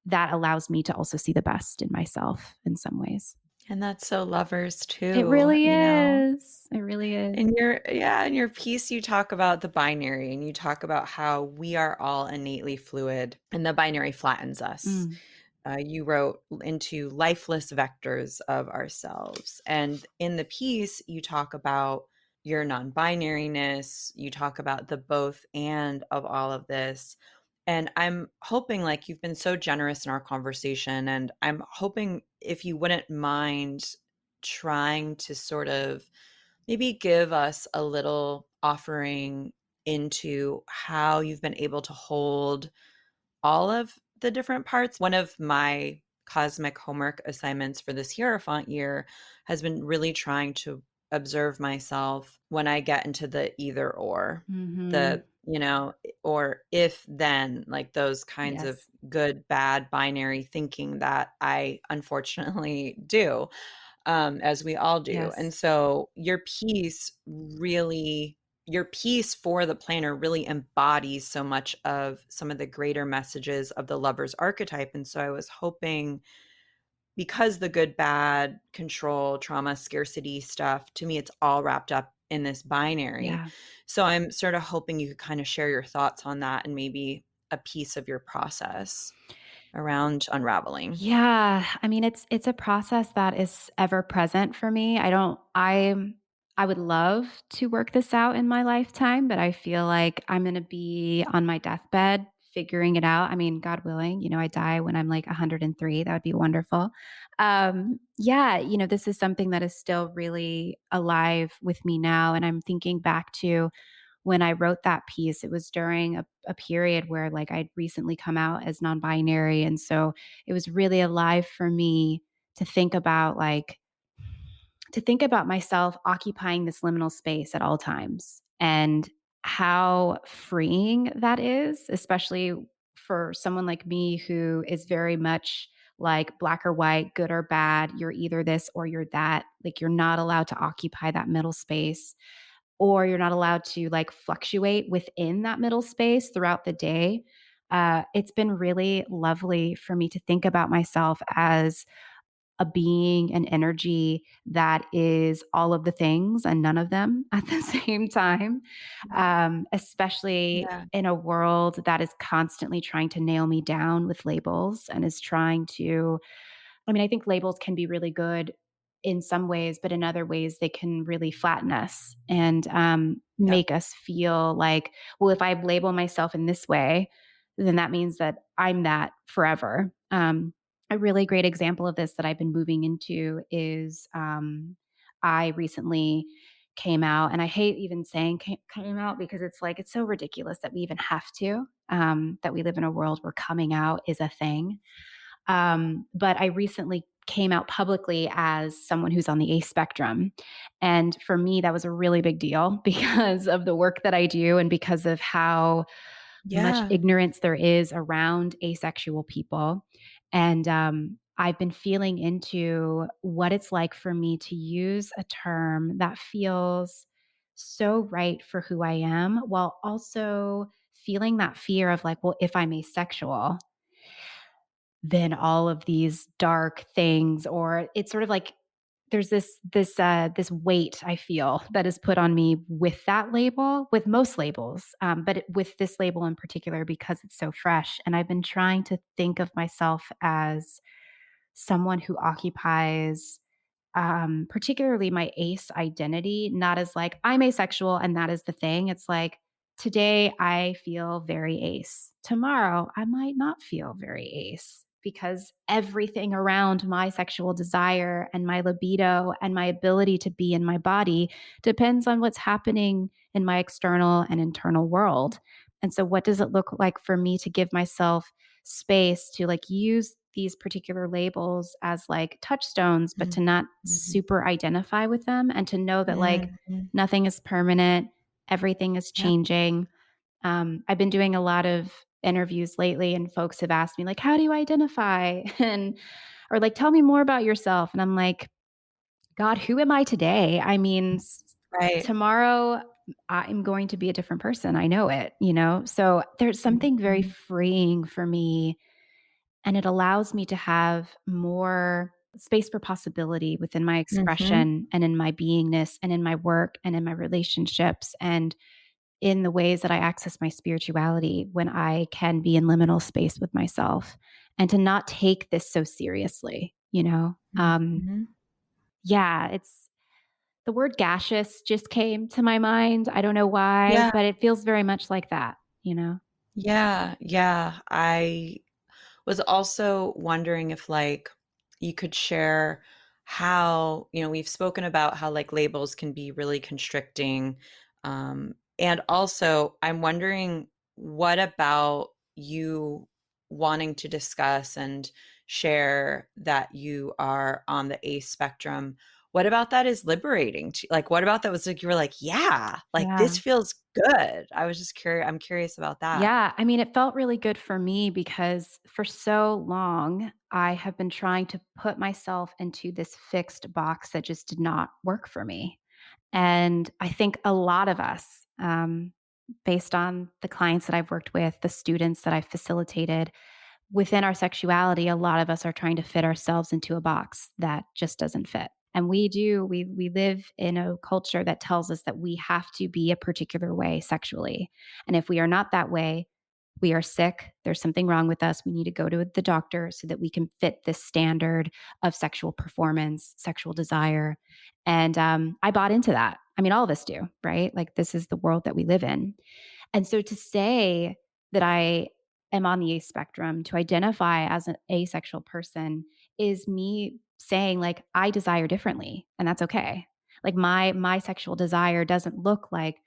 that allows me to also see the best in myself in some ways. And that's so lovers It too, really is. It really is. In your piece, you talk about the binary and you talk about how we are all innately fluid and the binary flattens us. Mm, You wrote into lifeless vectors of ourselves. And in the piece, you talk about your non binariness, you talk about the both and of all of this. And I'm hoping, like, you've been so generous in our conversation, and I'm hoping if you wouldn't mind trying to sort of maybe give us a little offering into how you've been able to hold all of the different parts. One of my cosmic homework assignments for this Hierophant year has been really trying to observe myself when I get into the either or, mhm. the, or if then, like those kinds of Yes. good, bad binary thinking that I unfortunately do, as we all do. Yes. And so your piece for the planner really embodies so much of some of the greater messages of the lover's archetype. And so I was hoping, because the good, bad, control, trauma, scarcity stuff, to me, it's all wrapped up in this binary. Yeah. So I'm sort of hoping you could kind of share your thoughts on that and maybe a piece of your process around unraveling. Yeah, I mean, it's a process that is ever present for me. I would love to work this out in my lifetime, but I feel like I'm gonna be on my deathbed figuring it out. I mean, God willing, I die when I'm like 103. That would be wonderful. Yeah, this is something that is still really alive with me now. And I'm thinking back to when I wrote that piece, it was during a period where, like, I'd recently come out as non-binary, and so it was really alive for me to think about, like, to think about myself occupying this liminal space at all times and how freeing that is, especially for someone like me who is very much like black or white, good or bad. You're either this or you're that. Like, you're not allowed to occupy that middle space, or you're not allowed to, like, fluctuate within that middle space throughout the day. It's been really lovely for me to think about myself as a being, an energy that is all of the things and none of them at the same time, especially Yeah. in a world that is constantly trying to nail me down with labels and is trying to, I mean, I think labels can be really good in some ways, but in other ways, they can really flatten us and Yep. make us feel like, well, if I label myself in this way, then that means that I'm that forever. A really great example of this that I've been moving into is I recently came out, and I hate even saying came out because it's like, it's so ridiculous that we even have to, that we live in a world where coming out is a thing. But I recently came out publicly as someone who's on the A spectrum. And for me, that was a really big deal because of the work that I do and because of how much Yeah. ignorance there is around asexual people. And I've been feeling into what it's like for me to use a term that feels so right for who I am, while also feeling that fear of, like, well, if I'm asexual, then all of these dark things, or it's sort of like this weight I feel that is put on me with that label, with most labels, with this label in particular because it's so fresh. And I've been trying to think of myself as someone who occupies particularly my ace identity, not as like I'm asexual and that is the thing. It's like today I feel very ace. Tomorrow I might not feel very ace because everything around my sexual desire and my libido and my ability to be in my body depends on what's happening in my external and internal world. And so, what does it look like for me to give myself space to like use these particular labels as like touchstones, but to not Mhm. super identify with them and to know that like Mhm. nothing is permanent, everything is Yep. changing. I've been doing a lot of interviews lately, and folks have asked me, like, how do you identify? And, or like, tell me more about yourself. And I'm like, God, who am I today? I mean, Right. tomorrow I'm going to be a different person. I know it, you know? So there's something very Mhm. freeing for me and it allows me to have more space for possibility within my Mhm. expression and in my beingness and in my work and in my relationships and in the ways that I access my spirituality when I can be in liminal space with myself and to not take this so seriously, you know? Mhm. Yeah, it's the word gaseous just came to my mind. I don't know why, Yeah. but it feels very much like that, you know? Yeah. Yeah. I was also wondering if like you could share how, we've spoken about how like labels can be really constricting. And also I'm wondering what about you wanting to discuss and share that you are on the A spectrum. What about that is liberating to like what about that was like you were like, yeah, like this Yeah. feels good. I was just curious. I'm curious about that. Yeah, I mean, it felt really good for me because for so long, I have been trying to put myself into this fixed box that just did not work for me. And I think a lot of us, based on the clients that I've worked with, the students that I've facilitated, within our sexuality, a lot of us are trying to fit ourselves into a box that just doesn't fit. And we live in a culture that tells us that we have to be a particular way sexually. And if we are not that way, we are sick. There's something wrong with us. We need to go to the doctor so that we can fit this standard of sexual performance, sexual desire. And I bought into that. I mean, all of us do, right? Like, this is the world that we live in. And so to say that I am on the A spectrum, to identify as an asexual person is me saying like I desire differently and that's okay. Like my sexual desire doesn't look like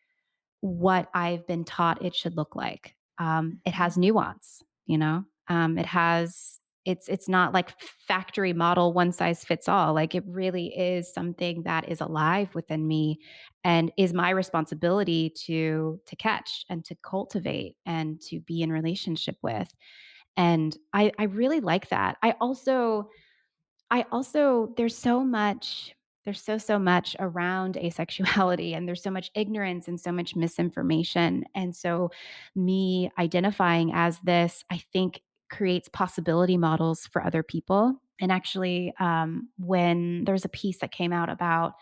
what I've been taught it should look like. It has nuance, you know. It has it's not like factory model one size fits all. Like it really is something that is alive within me, and is my responsibility to catch and to cultivate and to be in relationship with. And I really like that. I also there's so much around asexuality and there's so much ignorance and so much misinformation. And so me identifying as this, I think creates possibility models for other people. And actually, when there was a piece that came out about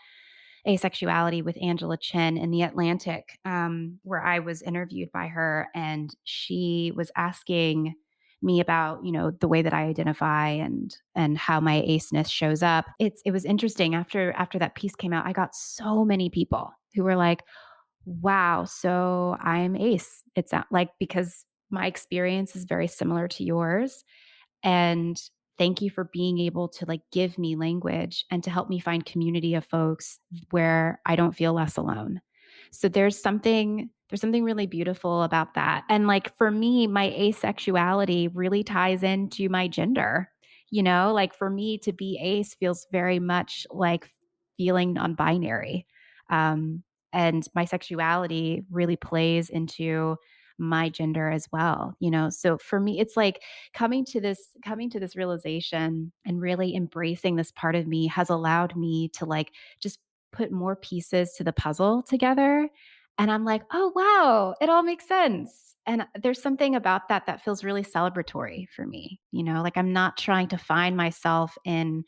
asexuality with Angela Chin in The Atlantic, where I was interviewed by her, and she was asking me about, the way that I identify and how my aceness shows up. It was interesting after that piece came out. I got so many people who were like, "Wow, so I'm ace." It's not like because my experience is very similar to yours, and thank you for being able to like give me language and to help me find community of folks where I don't feel less alone. So there's something really beautiful about that. And like for me, my asexuality really ties into my gender. Like for me to be ace feels very much like feeling non-binary. Um, and my sexuality really plays into my gender as well. So for me, it's like coming to this realization and really embracing this part of me has allowed me to like just put more pieces to the puzzle together, and I'm like, oh wow, it all makes sense. And there's something about that that feels really celebratory for me. Like I'm not trying to find myself in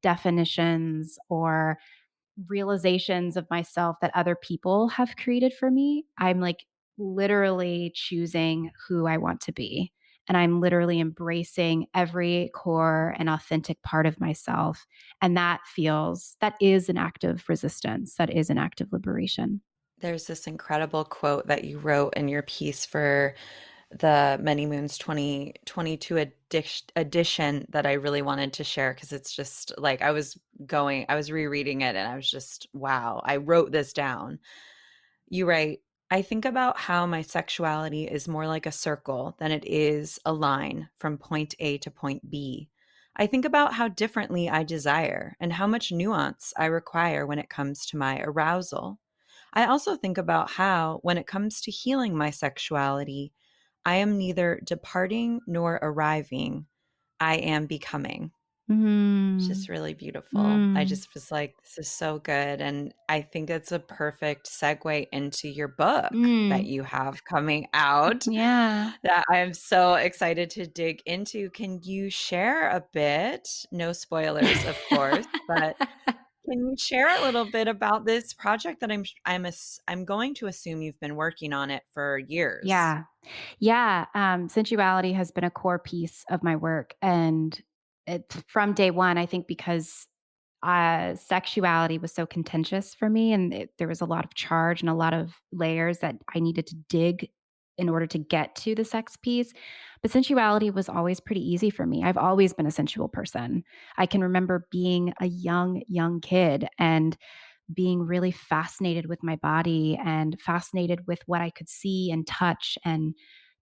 definitions or realizations of myself that other people have created for me. I'm like literally choosing who I want to be. And I'm literally embracing every core and authentic part of myself. And that is an act of resistance. That is an act of liberation. There's this incredible quote that you wrote in your piece for the Many Moons 2022 edition that I really wanted to share because it's just like I was rereading it and I was just, wow, I wrote this down. You write, I think about how my sexuality is more like a circle than it is a line from point A to point B. I think about how differently I desire and how much nuance I require when it comes to my arousal. I also think about how, when it comes to healing my sexuality, I am neither departing nor arriving. I am becoming. It's just Mm, really beautiful. I mm, just was like, this is so good. And I think it's a perfect segue into your book that mm. you have coming out Yeah. that I'm so excited to dig into. Can you share a bit? No spoilers, of course, but can you share a little bit about this project that I'm going to assume you've been working on it for years? Yeah. Yeah, sensuality has been a core piece of my work, and from day one, I think because sexuality was so contentious for me, and there was a lot of charge and a lot of layers that I needed to dig in order to get to the sex piece. But sensuality was always pretty easy for me. I've always been a sensual person. I can remember being a young kid and being really fascinated with my body and fascinated with what I could see and touch and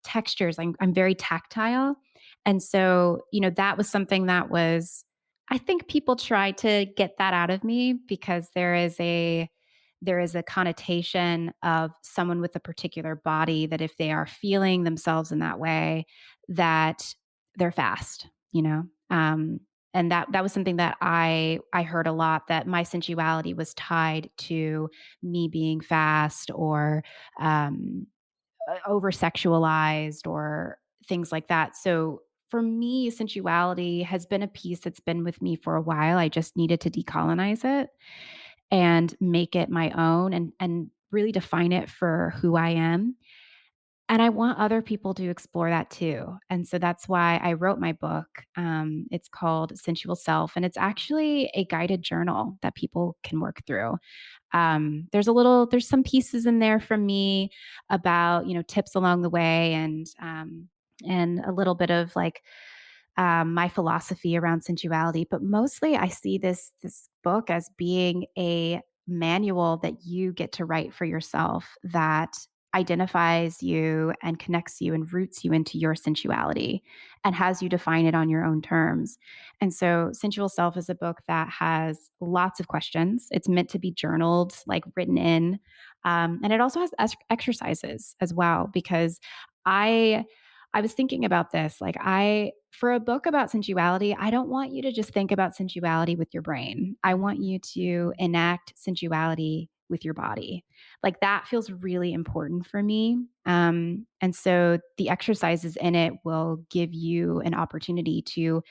textures. I'm very tactile. And so, that was something that was, I think people try to get that out of me because there is a connotation of someone with a particular body that if they are feeling themselves in that way, that they're fast, and that was something that I heard a lot, that my sensuality was tied to me being fast or um, over sexualized or things like that. So for me, sensuality has been a piece that's been with me for a while. I just needed to decolonize it and make it my own and really define it for who I am. And I want other people to explore that too. And so that's why I wrote my book. It's called Sensual Self, and it's actually a guided journal that people can work through. There's some pieces in there from me about, tips along the way and a little bit of like my philosophy around sensuality. But mostly, I see this book as being a manual that you get to write for yourself that identifies you and connects you and roots you into your sensuality and has you define it on your own terms. And so, Sensual Self is a book that has lots of questions. It's meant to be journaled, like written in. And it also has exercises as well, because I I was thinking about this. Like, for a book about sensuality, I don't want you to just think about sensuality with your brain. I want you to enact sensuality with your body. Like, that feels really important for me. And so the exercises in it will give you an opportunity to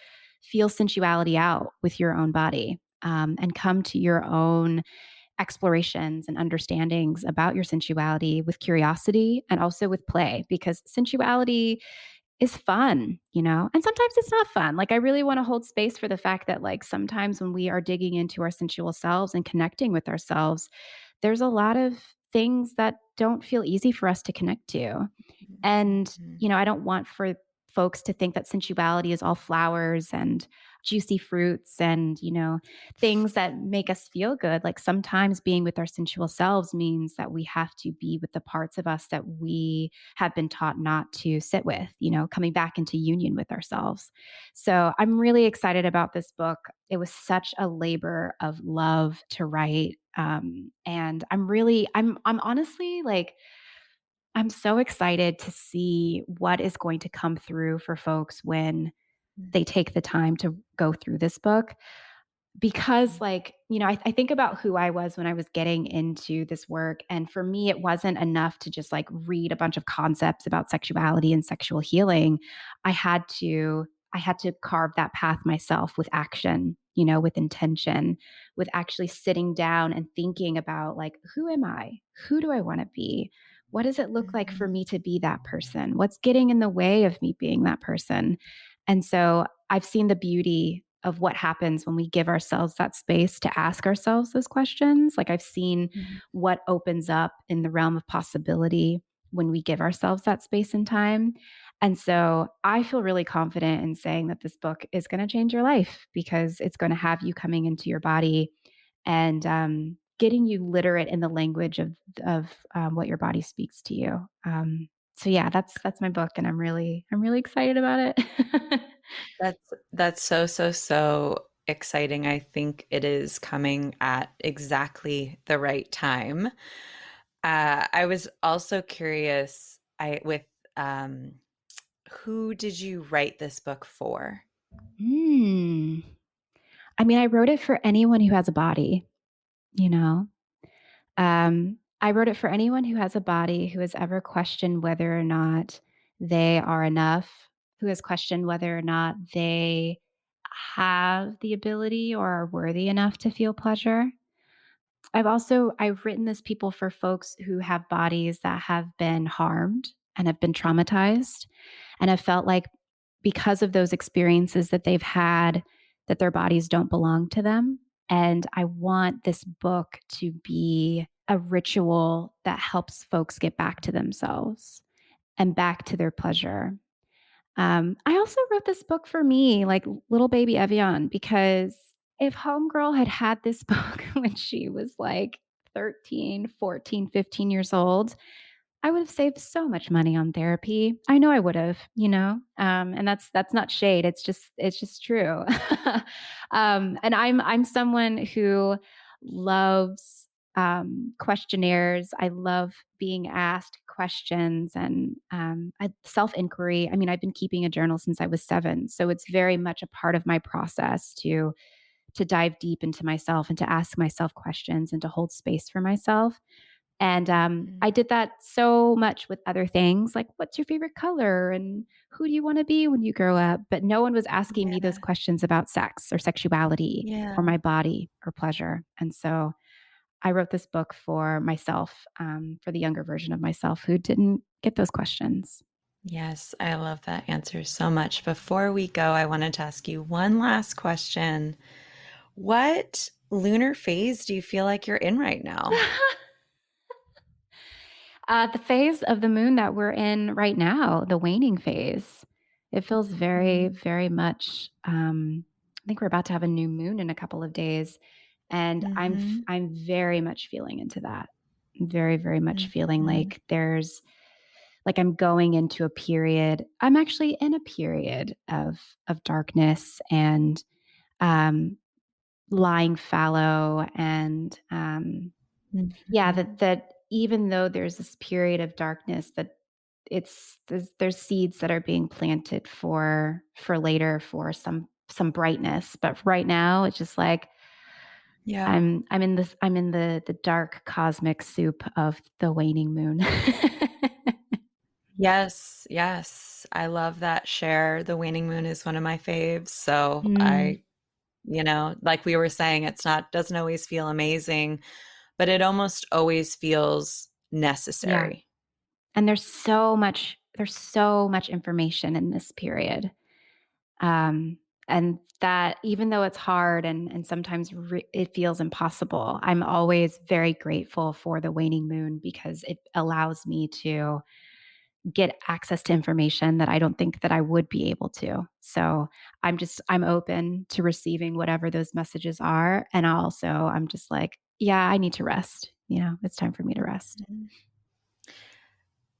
feel sensuality out with your own body, and come to your own explorations and understandings about your sensuality with curiosity and also with play, because sensuality is fun, and sometimes it's not fun. Like, I really want to hold space for the fact that, like, sometimes when we are digging into our sensual selves and connecting with ourselves, there's a lot of things that don't feel easy for us to connect to. And, Mhm. I don't want for folks to think that sensuality is all flowers and juicy fruits and, things that make us feel good. Like, sometimes being with our sensual selves means that we have to be with the parts of us that we have been taught not to sit with, coming back into union with ourselves. So I'm really excited about this book. It was such a labor of love to write. And I'm honestly like, I'm so excited to see what is going to come through for folks when they take the time to go through this book. Because, like, I think about who I was when I was getting into this work. And for me, it wasn't enough to just like read a bunch of concepts about sexuality and sexual healing. I had to. I had to carve that path myself with action, with intention, with actually sitting down and thinking about, like, who am I? Who do I want to be? What does it look like for Mhm. me to be that person? What's getting in the way of me being that person? And so I've seen the beauty of what happens when we give ourselves that space to ask ourselves those questions. Like, I've seen Mhm. what opens up in the realm of possibility when we give ourselves that space and time. And so I feel really confident in saying that this book is going to change your life, because it's going to have you coming into your body and getting you literate in the language of what your body speaks to you. So yeah, that's my book, and I'm really excited about it. That's so, so, so exciting. I think it is coming at exactly the right time. I was also curious, I with who did you write this book for? Hmm. I mean, I wrote it for anyone who has a body, you know? I wrote it for anyone who has a body, who has ever questioned whether or not they are enough, who has questioned whether or not they have the ability or are worthy enough to feel pleasure. I've written this people for folks who have bodies that have been harmed and have been traumatized and have felt like, because of those experiences that they've had, that their bodies don't belong to them. And I want this book to be a ritual that helps folks get back to themselves and back to their pleasure. I also wrote this book for me, like little baby Ev'Yan, because if Homegirl had had this book when she was like 13, 14, 15 years old, I would have saved so much money on therapy. I know I would have, and that's not shade. It's just true. And I'm someone who loves questionnaires. I love being asked questions and self inquiry. I mean, I've been keeping a journal since I was 7, so it's very much a part of my process to dive deep into myself and to ask myself questions and to hold space for myself. And Mm. I did that so much with other things, like, what's your favorite color? And who do you want to be when you grow up? But no one was asking me those Yeah, questions about sex or sexuality yeah. or my body or pleasure. And so I wrote this book for myself, for the younger version of myself who didn't get those questions. Yes, I love that answer so much. Before we go, I wanted to ask you one last question. What lunar phase do you feel like you're in right now? The phase of the moon that we're in right now, the waning phase, it feels very, Mhm. very much. I think we're about to have a new moon in a couple of days, and Mhm. I'm very much feeling into that. Very, very much feeling Mhm. like I'm going into a period. I'm actually in a period of darkness and um, lying fallow, and yeah, Mhm. that even though there's this period of darkness, that there's seeds that are being planted for later, for some brightness. But right now, it's just like Yeah. I'm in the dark cosmic soup of the waning moon. Yes, yes. I love that share. The waning moon is one of my faves. So Mm, like we were saying, it's not doesn't always feel amazing, but it almost always feels yeah, necessary. and there's so much information in this period. Um, and that, even though it's hard and sometimes it feels impossible, I'm always very grateful for the waning moon, because it allows me to get access to information that I don't think that I would be able to. So I'm open to receiving whatever those messages are. And I'm just like, yeah, I need to rest. It's time for me to rest. Mhm.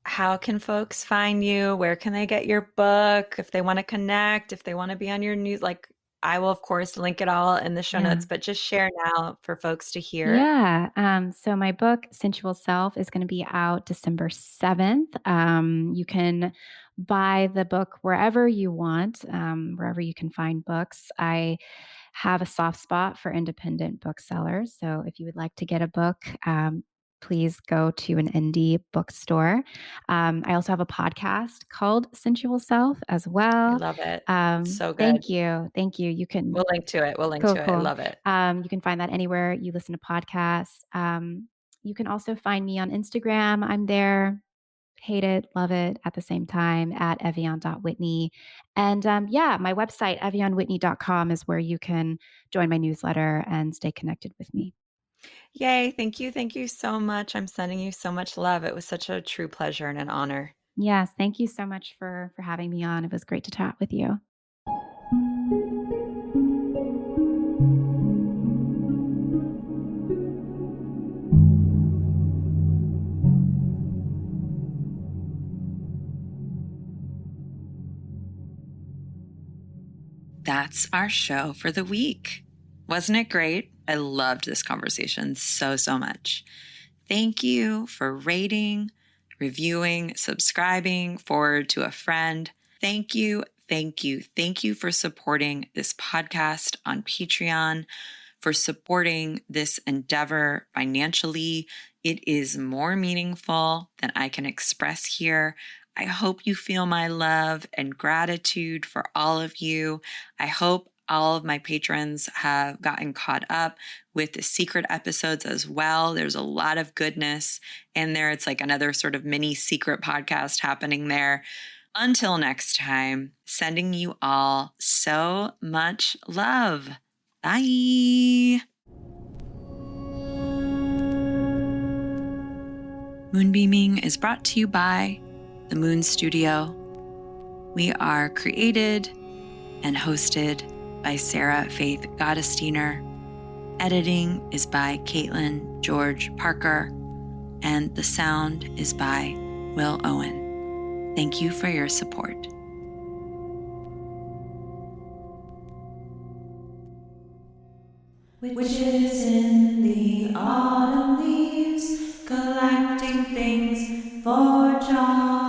How can folks find you? Where can they get your book? If they want to connect, if they want to be on your news, like I will, of course, link it all in the show Yeah. notes, but just share now for folks to hear. Yeah. So my book, Sensual Self, is going to be out December 7th. You can buy the book wherever you want, wherever you can find books. I have a soft spot for independent booksellers. So if you would like to get a book, please go to an indie bookstore. I also have a podcast called Sensual Self as I well. love it. So good. Thank you. Thank you. You can We'll link to it. We'll link Cool, to it. I cool. love it. You can find that anywhere you listen to podcasts. You can also find me on Instagram. I'm there. Hate it, love it at the same time at Ev'Yan.Whitney. And yeah, my website, evyanwhitney.com, is where you can join my newsletter and stay connected with me. Yay. Thank you. Thank you so much. I'm sending you so much love. It was such a true pleasure and an honor. Yes, thank you so much for having me on. It was great to chat with you. That's our show for the week. Wasn't it great? I loved this conversation so, so much. Thank you for rating, reviewing, subscribing, forward to a friend. Thank you, thank you, thank you for supporting this podcast on Patreon, for supporting this endeavor financially. It is more meaningful than I can express here. I hope you feel my love and gratitude for all of you. I hope all of my patrons have gotten caught up with the secret episodes as well. There's a lot of goodness in there. It's like another sort of mini secret podcast happening there. Until next time, sending you all so much love. Bye. Moonbeaming is brought to you by the Moon Studio. We are created and hosted by Sarah Faith Gottesdiener. Editing is by Caitlin George Parker, and the sound is by Will Owen. Thank you for your support. Witches in the autumn leaves, collecting things for John.